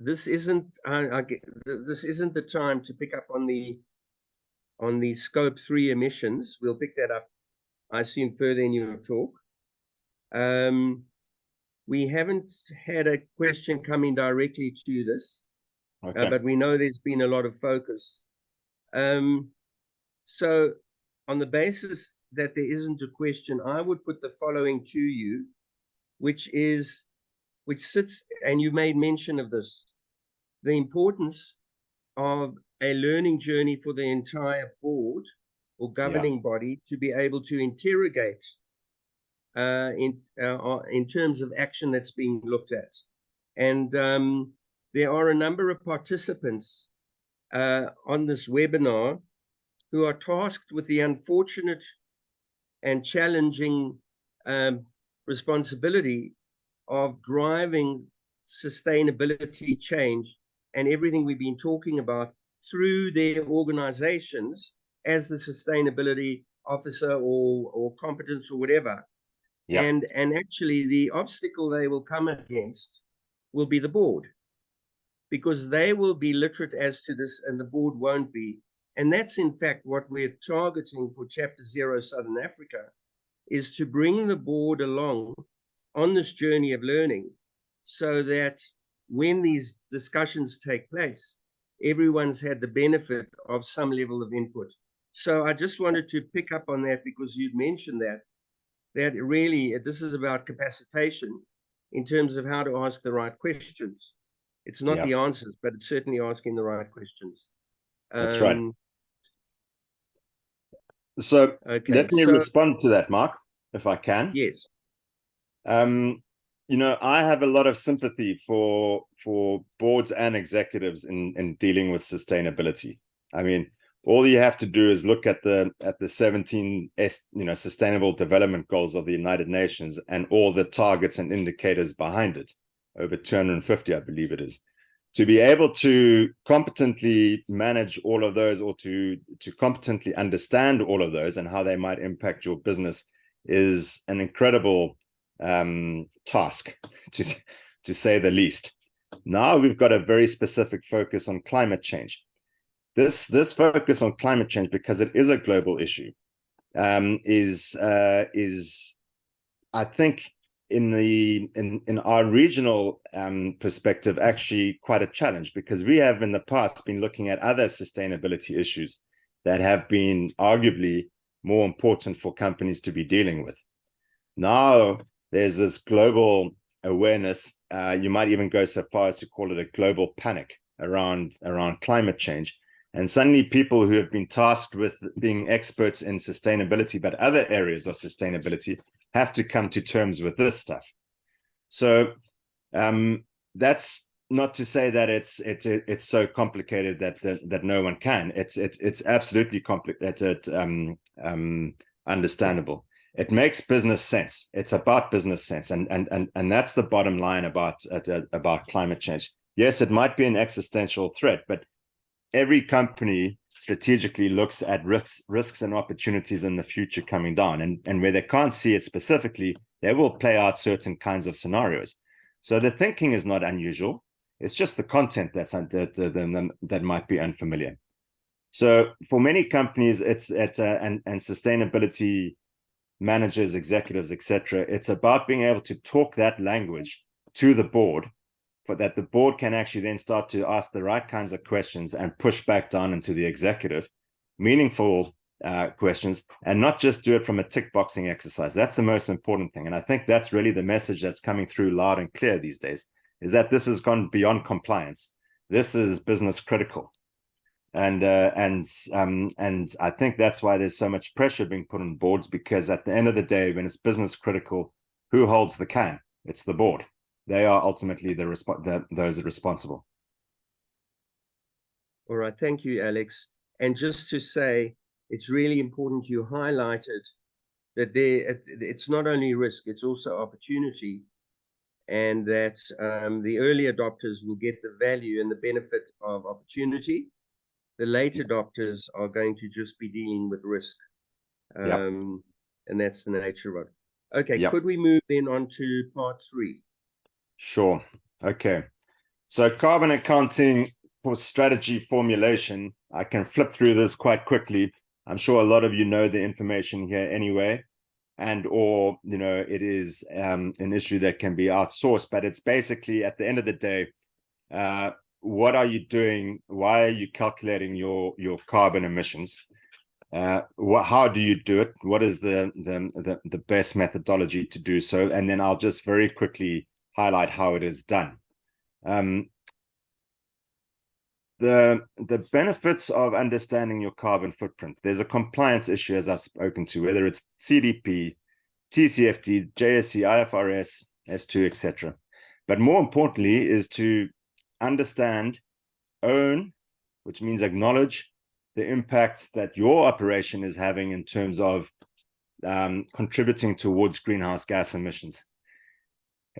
This isn't the time to pick up on the scope 3 emissions. We'll pick that up, I assume, further in your talk. We haven't had a question coming directly to this, okay, but we know there's been a lot of focus. So on the basis that there isn't a question, I would put the following to you, which sits, and you made mention of this, the importance of a learning journey for the entire board or governing body to be able to interrogate in terms of action that's being looked at. And there are a number of participants on this webinar who are tasked with the unfortunate and challenging responsibility of driving sustainability change and everything we've been talking about through their organizations as the sustainability officer or competence or whatever. Yeah. And actually the obstacle they will come against will be the board, because they will be literate as to this and the board won't be. And that's in fact what we're targeting for Chapter 0 Southern Africa, is to bring the board along on this journey of learning so that when these discussions take place, everyone's had the benefit of some level of input. So I just wanted to pick up on that, because you'd mentioned that really this is about capacitation in terms of how to ask the right questions. It's not the answers, but it's certainly asking the right questions. That's right. So let me respond to that, Mark, if I can. Yes. You know, I have a lot of sympathy for boards and executives in dealing with sustainability. I mean, all you have to do is look at the 17 sustainable development goals of the United Nations and all the targets and indicators behind it, over 250, I believe it is. To be able to competently manage all of those, or to competently understand all of those and how they might impact your business, is an incredible task, to say the least. Now we've got a very specific focus on climate change. This focus on climate change, because it is a global issue, is I think in our regional perspective actually quite a challenge, because we have in the past been looking at other sustainability issues that have been arguably more important for companies to be dealing with. Now there's this global awareness, you might even go so far as to call it a global panic around climate change. And suddenly people who have been tasked with being experts in sustainability, but other areas of sustainability, have to come to terms with this stuff. So that's not to say that it's so complicated that no one can. It's absolutely complicated, understandable. It makes business sense. It's about business sense, and that's the bottom line about climate change. Yes, it might be an existential threat, but every company strategically looks at risks and opportunities in the future coming down, and where they can't see it specifically, they will play out certain kinds of scenarios. So the thinking is not unusual. It's just the content that might be unfamiliar. So for many companies, and sustainability managers, executives, etc., it's about being able to talk that language to the board, for that the board can actually then start to ask the right kinds of questions and push back down into the executive, meaningful questions, and not just do it from a tick boxing exercise. That's the most important thing. And I think that's really the message that's coming through loud and clear these days, is that this has gone beyond compliance. This is business critical. And I think that's why there's so much pressure being put on boards, because at the end of the day, when it's business critical, who holds the can? It's the board. They are ultimately those responsible. All right, thank you, Alex. And just to say, it's really important you highlighted that it's not only risk, it's also opportunity, and that the early adopters will get the value and the benefit of opportunity. The late adopters are going to just be dealing with risk. And that's the nature of it. Okay, could we move then on to part 3? Sure. Okay. So carbon accounting for strategy formulation. I can flip through this quite quickly. I'm sure a lot of you know the information here anyway, or it is an issue that can be outsourced, but it's basically, at the end of the day, what are you doing? Why are you calculating your carbon emissions? How do you do it? What is the best methodology to do so? And then I'll just very quickly highlight how it is done. The benefits of understanding your carbon footprint. There's a compliance issue, as I've spoken to, whether it's CDP, TCFD, JSE, IFRS, S2, etc. But more importantly is to understand, own, which means acknowledge the impacts that your operation is having in terms of contributing towards greenhouse gas emissions.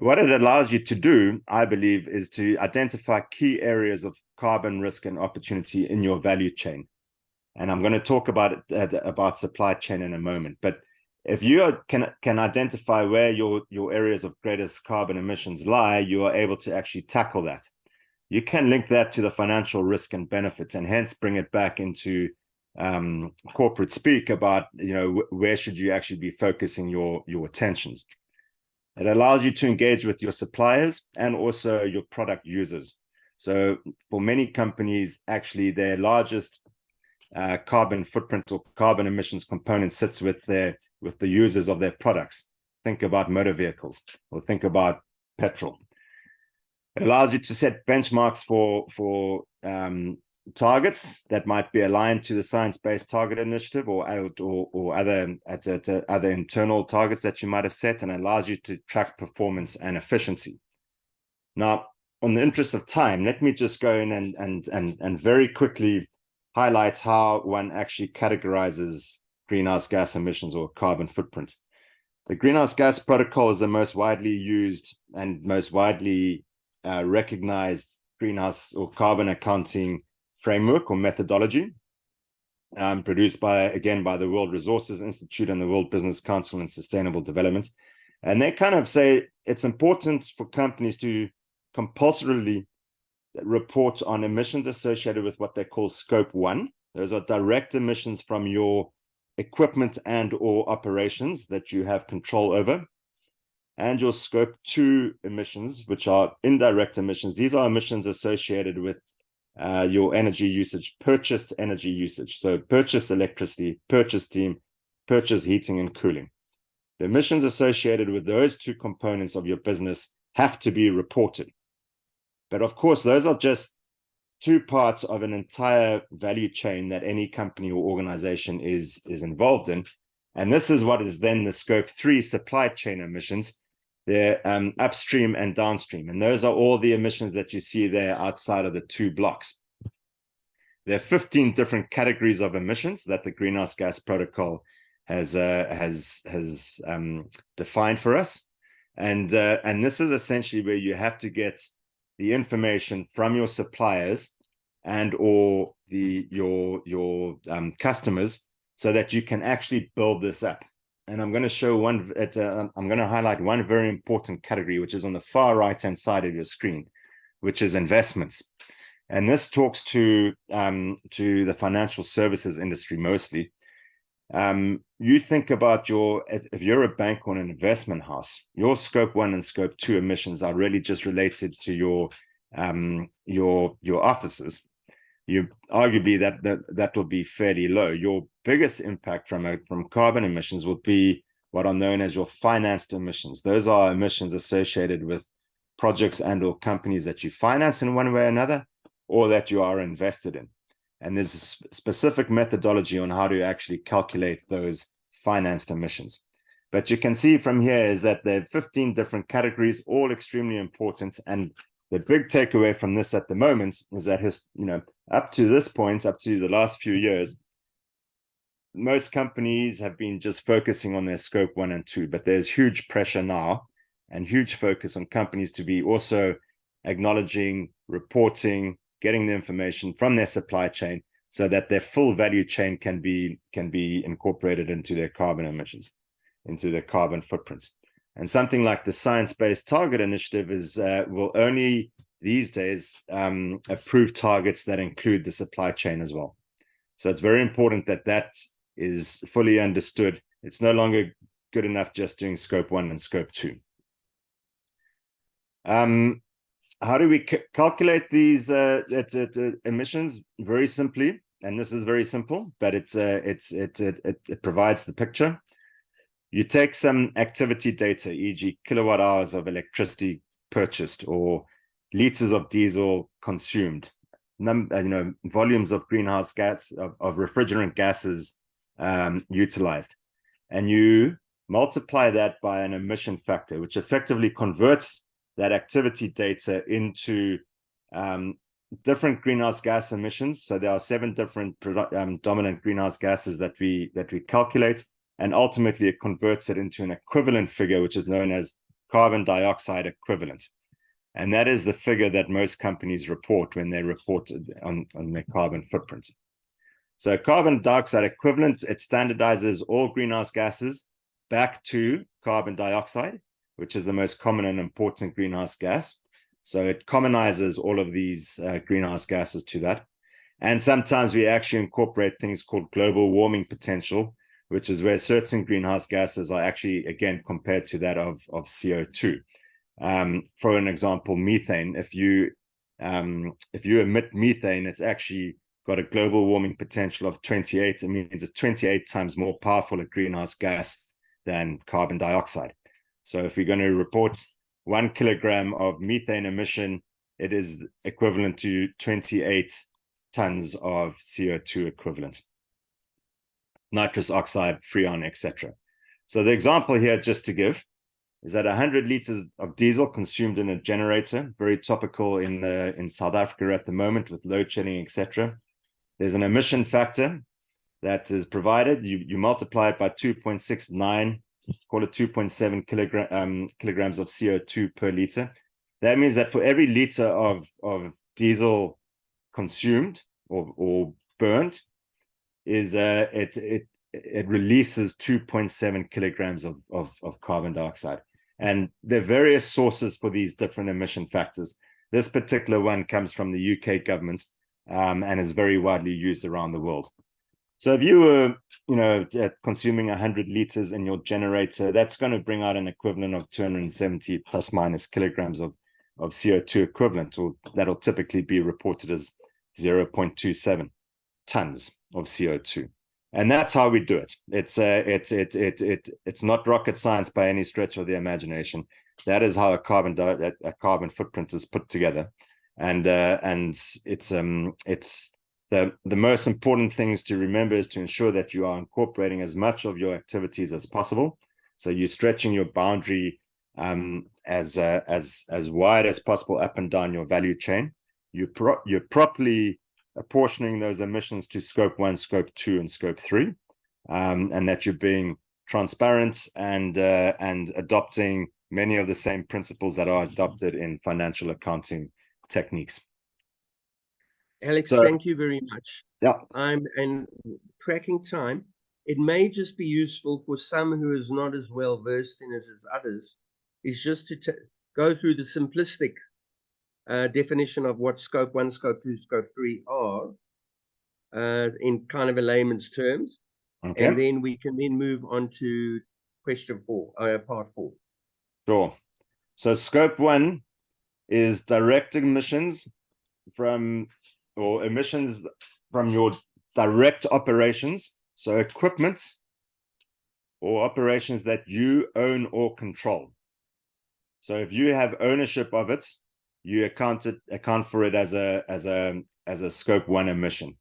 What it allows you to do, I believe, is to identify key areas of carbon risk and opportunity in your value chain. And I'm going to talk about supply chain in a moment. But if you can identify where your areas of greatest carbon emissions lie, you are able to actually tackle that. You can link that to the financial risk and benefits, and hence bring it back into corporate speak about, where should you actually be focusing your attentions. It allows you to engage with your suppliers and also your product users. So for many companies, actually their largest carbon footprint or carbon emissions component sits with the users of their products. Think about motor vehicles, or think about petrol. It allows you to set benchmarks for targets that might be aligned to the Science-Based Target Initiative or other internal targets that you might have set, and allows you to track performance and efficiency. Now, on the interest of time, let me just go in and very quickly highlights how one actually categorizes greenhouse gas emissions or carbon footprint. The greenhouse gas protocol is the most widely used and most widely recognized greenhouse or carbon accounting framework or methodology, produced by the World Resources Institute and the World Business Council on Sustainable Development. And they kind of say it's important for companies to compulsorily report on emissions associated with what they call scope 1. Those are direct emissions from your equipment and or operations that you have control over, and your scope 2 emissions, which are indirect emissions. These are emissions associated with your energy usage, purchased energy usage. So purchase electricity, purchase steam, purchase heating and cooling. The emissions associated with those two components of your business have to be reported. But of course, those are just two parts of an entire value chain that any company or organization is involved in. And this is what is then the scope 3 supply chain emissions. They're upstream and downstream. And those are all the emissions that you see there outside of the two blocks. There are 15 different categories of emissions that the Greenhouse Gas Protocol has defined for us. And this is essentially where you have to get the information from your suppliers and or your customers so that you can actually build this up. And I'm going to show one. I'm going to highlight one very important category, which is on the far right-hand side of your screen, which is investments. And this talks to the financial services industry mostly. You think about if you're a bank or an investment house, your scope 1 and scope 2 emissions are really just related to your offices. You arguably that will be fairly low. Your biggest impact from carbon emissions will be what are known as your financed emissions. Those are emissions associated with projects and or companies that you finance in one way or another, or that you are invested in. And there's a specific methodology on how to actually calculate those financed emissions. But you can see from here is that there are 15 different categories, all extremely important. And the big takeaway from this at the moment is that up to this point, up to the last few years, most companies have been just focusing on their scope 1 and 2, but there's huge pressure now and huge focus on companies to be also acknowledging, reporting, getting the information from their supply chain so that their full value chain can be incorporated into their carbon emissions, into their carbon footprints. And something like the Science-Based Target Initiative will only these days approve targets that include the supply chain as well. So it's very important that is fully understood. It's no longer good enough just doing scope 1 and scope 2. How do we calculate these emissions? Very simply, and this is very simple, but it provides the picture. You take some activity data, e.g. kilowatt hours of electricity purchased or liters of diesel consumed, volumes of greenhouse gas, of refrigerant gases utilized. And you multiply that by an emission factor, which effectively converts that activity data into different greenhouse gas emissions. So there are 7 different dominant greenhouse gases that we calculate. And ultimately, it converts it into an equivalent figure, which is known as carbon dioxide equivalent. And that is the figure that most companies report when they report on their carbon footprint. So carbon dioxide equivalent, it standardizes all greenhouse gases back to carbon dioxide, which is the most common and important greenhouse gas. So it commonizes all of these greenhouse gases to that. And sometimes we actually incorporate things called global warming potential, which is where certain greenhouse gases are actually, again, compared to that of CO2. For an example, methane, if you emit methane, it's actually got a global warming potential of 28. It means it's 28 times more powerful a greenhouse gas than carbon dioxide. So if we're going to report 1 kilogram of methane emission, it is equivalent to 28 tons of CO2 equivalent. Nitrous oxide, freon, etc. So the example here, just to give, is that 100 liters of diesel consumed in a generator, very topical in South Africa at the moment with load shedding, etc. there's an emission factor that is provided. You multiply it by 2.69, call it 2.7 kilograms of CO2 per liter. That means that for every liter of diesel consumed or burnt, it releases 2.7 kilograms of carbon dioxide. And there are various sources for these different emission factors. This particular one comes from the UK government, and is very widely used around the world. So if you were, consuming 100 liters in your generator, that's going to bring out an equivalent of 270 plus minus kilograms of CO2 equivalent, or that'll typically be reported as 0.27 tons of CO2. And that's how we do it. It's not rocket science by any stretch of the imagination. That is how a carbon footprint is put together, and it's the most important things to remember is to ensure that you are incorporating as much of your activities as possible. So you're stretching your boundary as wide as possible up and down your value chain. You're properly apportioning those emissions to scope 1, scope 2, and scope 3, and that you're being transparent and adopting many of the same principles that are adopted in financial accounting techniques. Alex, thank you very much. Yeah. And tracking time, it may just be useful for some who is not as well versed in it as others, is just to go through the simplistic definition of what scope 1, scope 2, scope 3 are in kind of a layman's terms. Okay. And then we can then move on to question 4, part 4. Sure. So scope 1 is direct emissions emissions from your direct operations, so equipment or operations that you own or control. So if you have ownership of it, you account for it as a scope 1 emission.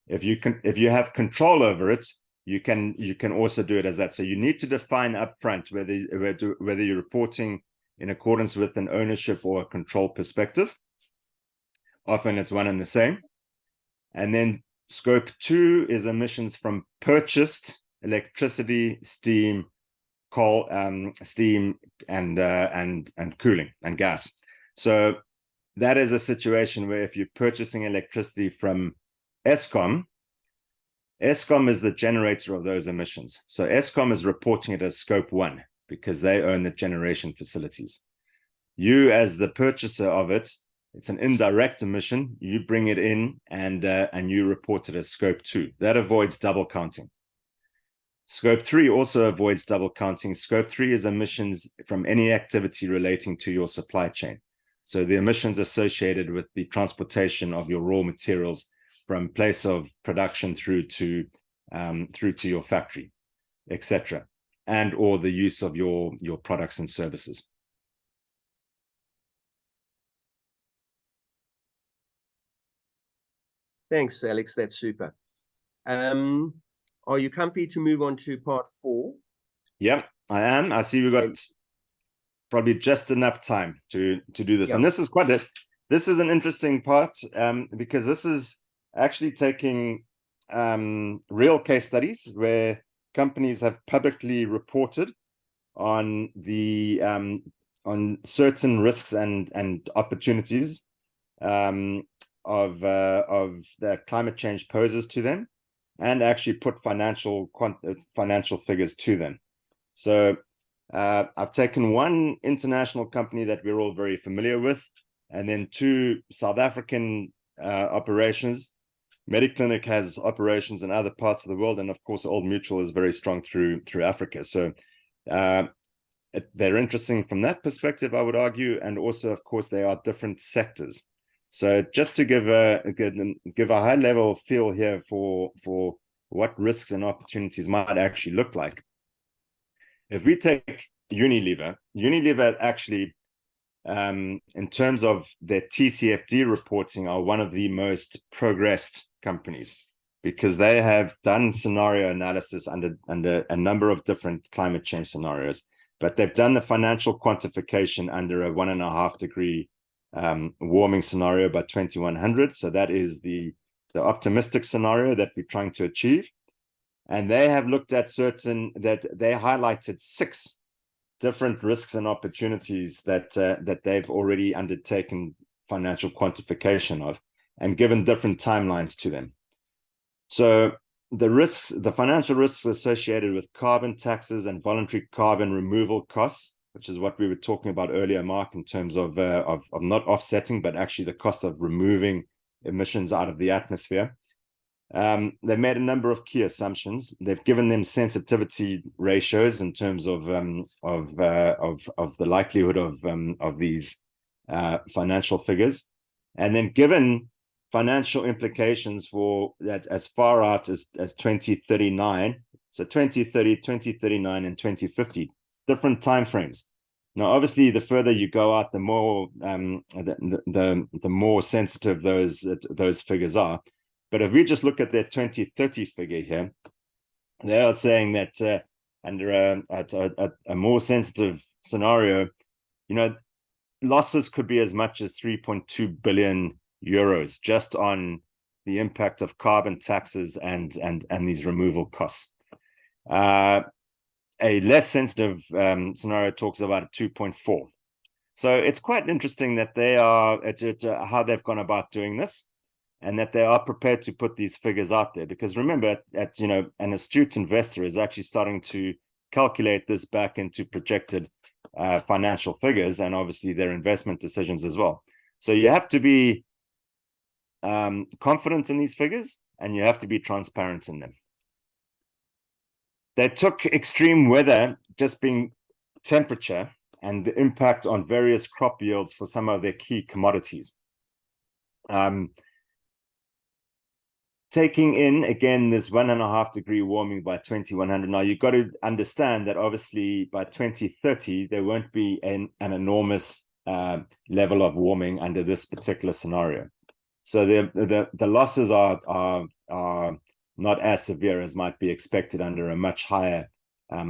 If you have control over it, you can also do it as that. So you need to define upfront whether you're reporting in accordance with an ownership or a control perspective. Often it's one and the same. And then scope 2 is emissions from purchased electricity, steam, coal, steam, and cooling and gas. So that is a situation where if you're purchasing electricity from Eskom is the generator of those emissions. So Eskom is reporting it as scope 1 because they own the generation facilities. You, as the purchaser of it, it's an indirect emission. You bring it in and you report it as scope 2. That avoids double counting. Scope 3 also avoids double counting. Scope 3 is emissions from any activity relating to your supply chain. So the emissions associated with the transportation of your raw materials from place of production through to your factory, etc., and or the use of your products and services. Thanks, Alex. That's super. Are you comfy to move on to part 4? Yep, I am. I see we've got probably just enough time to do this. Yep. And this is an interesting part because this is actually taking real case studies where companies have publicly reported on the on certain risks and opportunities of that climate change poses to them, and actually put financial figures to them. So I've taken one international company that we're all very familiar with, and then 2 South African operations. Mediclinic has operations in other parts of the world, and of course Old Mutual is very strong through Africa. So they're interesting from that perspective, I would argue, and also of course they are different sectors. So just to give a high level feel here for what risks and opportunities might actually look like. If we take Unilever actually, in terms of their TCFD reporting, are one of the most progressed companies because they have done scenario analysis under a number of different climate change scenarios, but they've done the financial quantification under a 1.5 degree warming scenario by 2100. So that is the optimistic scenario that we're trying to achieve. And they have looked at they highlighted 6 different risks and opportunities that they've already undertaken financial quantification of, and given different timelines to them. So the financial risks associated with carbon taxes and voluntary carbon removal costs, which is what we were talking about earlier, Mark, in terms of not offsetting, but actually the cost of removing emissions out of the atmosphere. They've made a number of key assumptions. They've given them sensitivity ratios in terms of the likelihood of these financial figures, and then given financial implications for that as far out as 2039. So 2030, 2039, and 2050, different timeframes. Now, obviously, the further you go out, the more the more sensitive those figures are. But if we just look at their 2030 figure here, they are saying that under a more sensitive scenario, losses could be as much as 3.2 billion euros just on the impact of carbon taxes and these removal costs. A less sensitive scenario talks about 2.4. So it's quite interesting that they are how they've gone about doing this, and that they are prepared to put these figures out there. Because remember, an astute investor is actually starting to calculate this back into projected financial figures, and obviously their investment decisions as well. So you have to be confident in these figures, and you have to be transparent in them. They took extreme weather, just being temperature, and the impact on various crop yields for some of their key commodities. Taking in, again, this 1.5 degree warming by 2100. Now, you've got to understand that obviously by 2030, there won't be an enormous level of warming under this particular scenario. So the losses are not as severe as might be expected under a much higher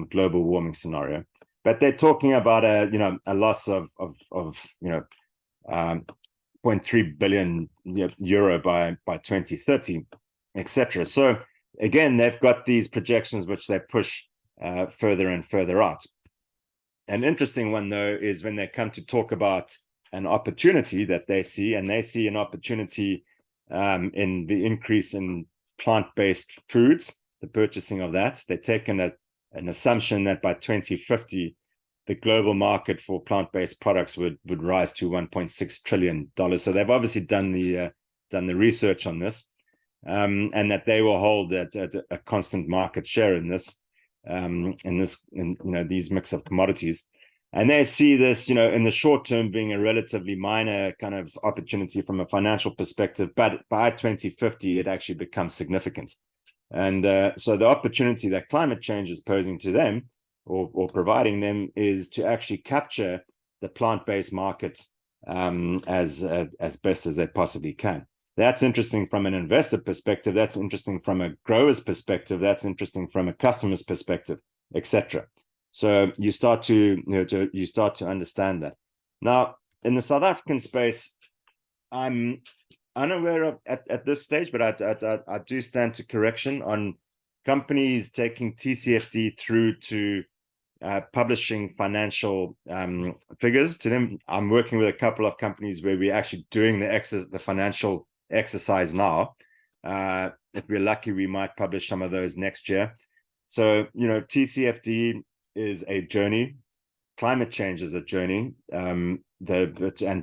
global warming scenario. But they're talking about a loss of 0.3 billion euro by 2030. Etc. So again, they've got these projections which they push further and further out. An interesting one, though, is when they come to talk about an opportunity that they see, and they see an opportunity in the increase in plant-based foods, the purchasing of that. They've taken an assumption that by 2050, the global market for plant-based products would rise to $1.6 trillion. So they've obviously done the research on this. And that they will hold at a constant market share in these mix of commodities, and they see this in the short term being a relatively minor kind of opportunity from a financial perspective, but by 2050 it actually becomes significant. And so the opportunity that climate change is posing to them or providing them is to actually capture the plant-based market as best as they possibly can. That's interesting from an investor perspective. That's interesting from a grower's perspective. That's interesting from a customer's perspective, etc. So you start to understand that. Now, in the South African space, I'm unaware of at this stage, but I do stand to correction on companies taking TCFD through to publishing financial figures to them. I'm working with a couple of companies where we're actually doing the financial exercise now. If we're lucky, we might publish some of those next year. So TCFD is a journey. Climate change is a journey. And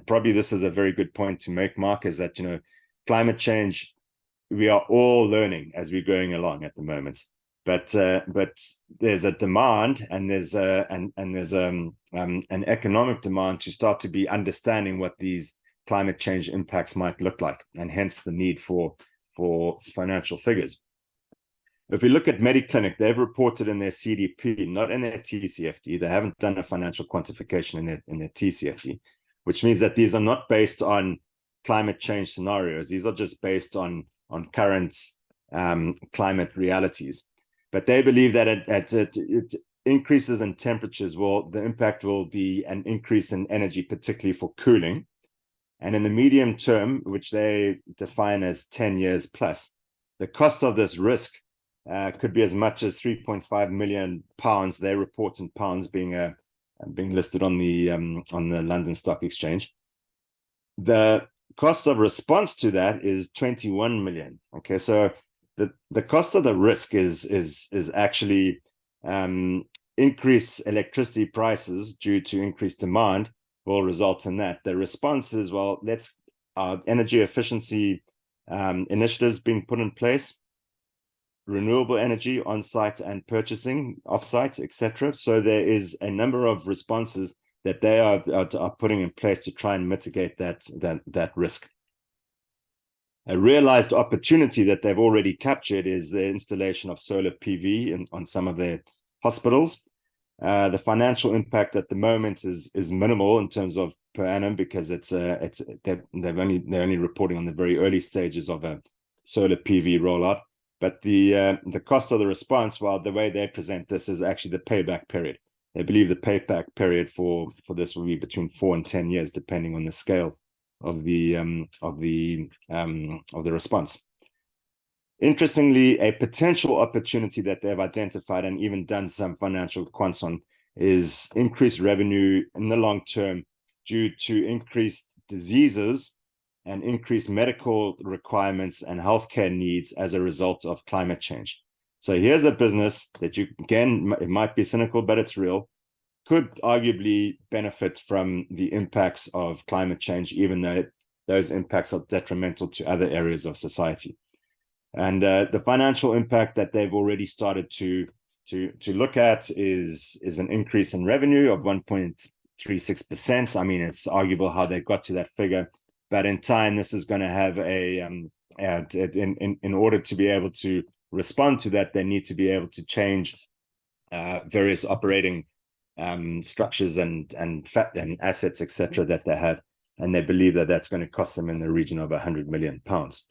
probably this is a very good point to make, Mark, is that climate change, we are all learning as we're going along at the moment. But there's a demand, and there's an economic demand to start to be understanding what these climate change impacts might look like, and hence the need for financial figures. If we look at Mediclinic, they've reported in their CDP, not in their TCFD. They haven't done a financial quantification in their TCFD, which means that these are not based on climate change scenarios. These are just based on current climate realities. But they believe that it increases in temperatures, the impact will be an increase in energy, particularly for cooling. And in the medium term, which they define as 10 years plus, the cost of this risk could be as much as 3.5 million pounds. They report in pounds, being listed on the London Stock Exchange. The cost of response to that is 21 million. Okay, so the cost of the risk is actually increased electricity prices due to increased demand will result in that. The response is, well, let's energy efficiency initiatives being put in place, renewable energy on site and purchasing off site, etc. So there is a number of responses that they are putting in place to try and mitigate that risk. A realized opportunity that they've already captured is the installation of solar PV on some of their hospitals. The financial impact at the moment is minimal in terms of per annum, because they're only reporting on the very early stages of a solar PV rollout. But the cost of the response, well, the way they present this is actually the payback period. They believe the payback period for this will be between 4 and 10 years, depending on the scale of the response. Interestingly, a potential opportunity that they've identified and even done some financial quants on is increased revenue in the long term due to increased diseases and increased medical requirements and healthcare needs as a result of climate change. So here's a business that again, it might be cynical, but it's real, could arguably benefit from the impacts of climate change, even though those impacts are detrimental to other areas of society. And the financial impact that they've already started to look at is an increase in revenue of 1.36%. I mean, it's arguable how they got to that figure, but in time, this is going to have in order to be able to respond to that, they need to be able to change various operating structures and assets, etc., that they have, and they believe that that's going to cost them in the region of 100 million pounds.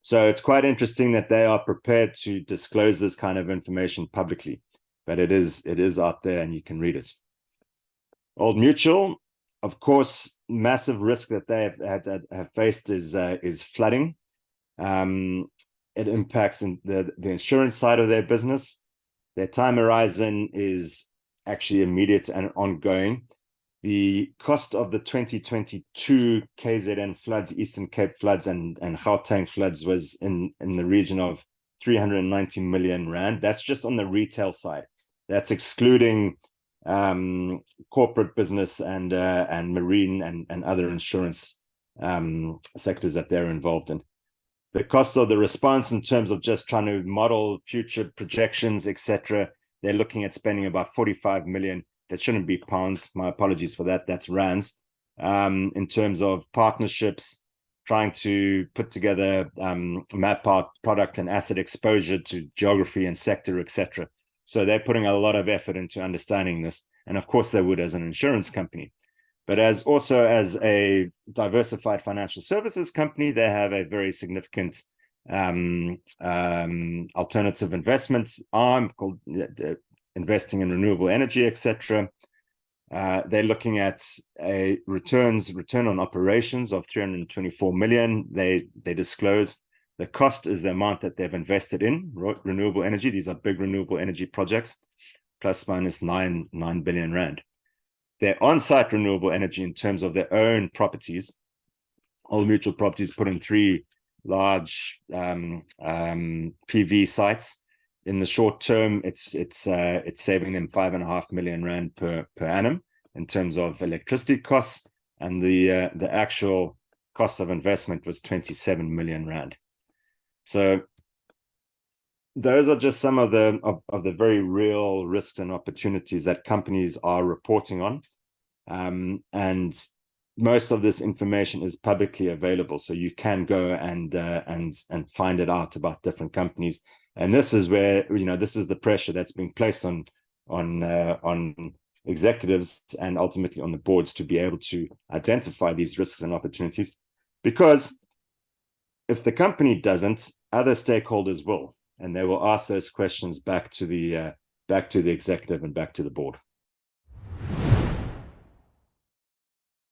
So it's quite interesting that they are prepared to disclose this kind of information publicly, but it is out there and you can read it. Old Mutual, of course, massive risk that they have faced is flooding. It impacts the insurance side of their business. Their time horizon is actually immediate and ongoing. The cost of the 2022 KZN floods, Eastern Cape floods, and Gauteng floods was in the region of 390 million rand. That's just on the retail side. That's excluding corporate business and marine and other insurance sectors that they're involved in. The cost of the response in terms of just trying to model future projections, etc., they're looking at spending about 45 million. That shouldn't be pounds. My apologies for that. That's rands. In terms of partnerships, trying to put together map out product and asset exposure to geography and sector, etc. So they're putting a lot of effort into understanding this. And of course they would as an insurance company. But as a diversified financial services company, they have a very significant alternative investments arm called investing in renewable energy, etc. They're looking at a return on operations of 324 million. They disclose the cost is the amount that they've invested in renewable energy. These are big renewable energy projects, plus minus 9 billion rand. Their on-site renewable energy in terms of their own properties, Old Mutual Properties put in 3 large PV sites. In the short term, it's saving them 5.5 million rand per annum in terms of electricity costs, and the actual cost of investment was 27 million rand. So those are just some of the very real risks and opportunities that companies are reporting on, and most of this information is publicly available, so you can go and find it out about different companies. And this is where, this is the pressure that's being placed on executives and ultimately on the boards to be able to identify these risks and opportunities, because if the company doesn't, other stakeholders will, and they will ask those questions back to the executive and back to the board.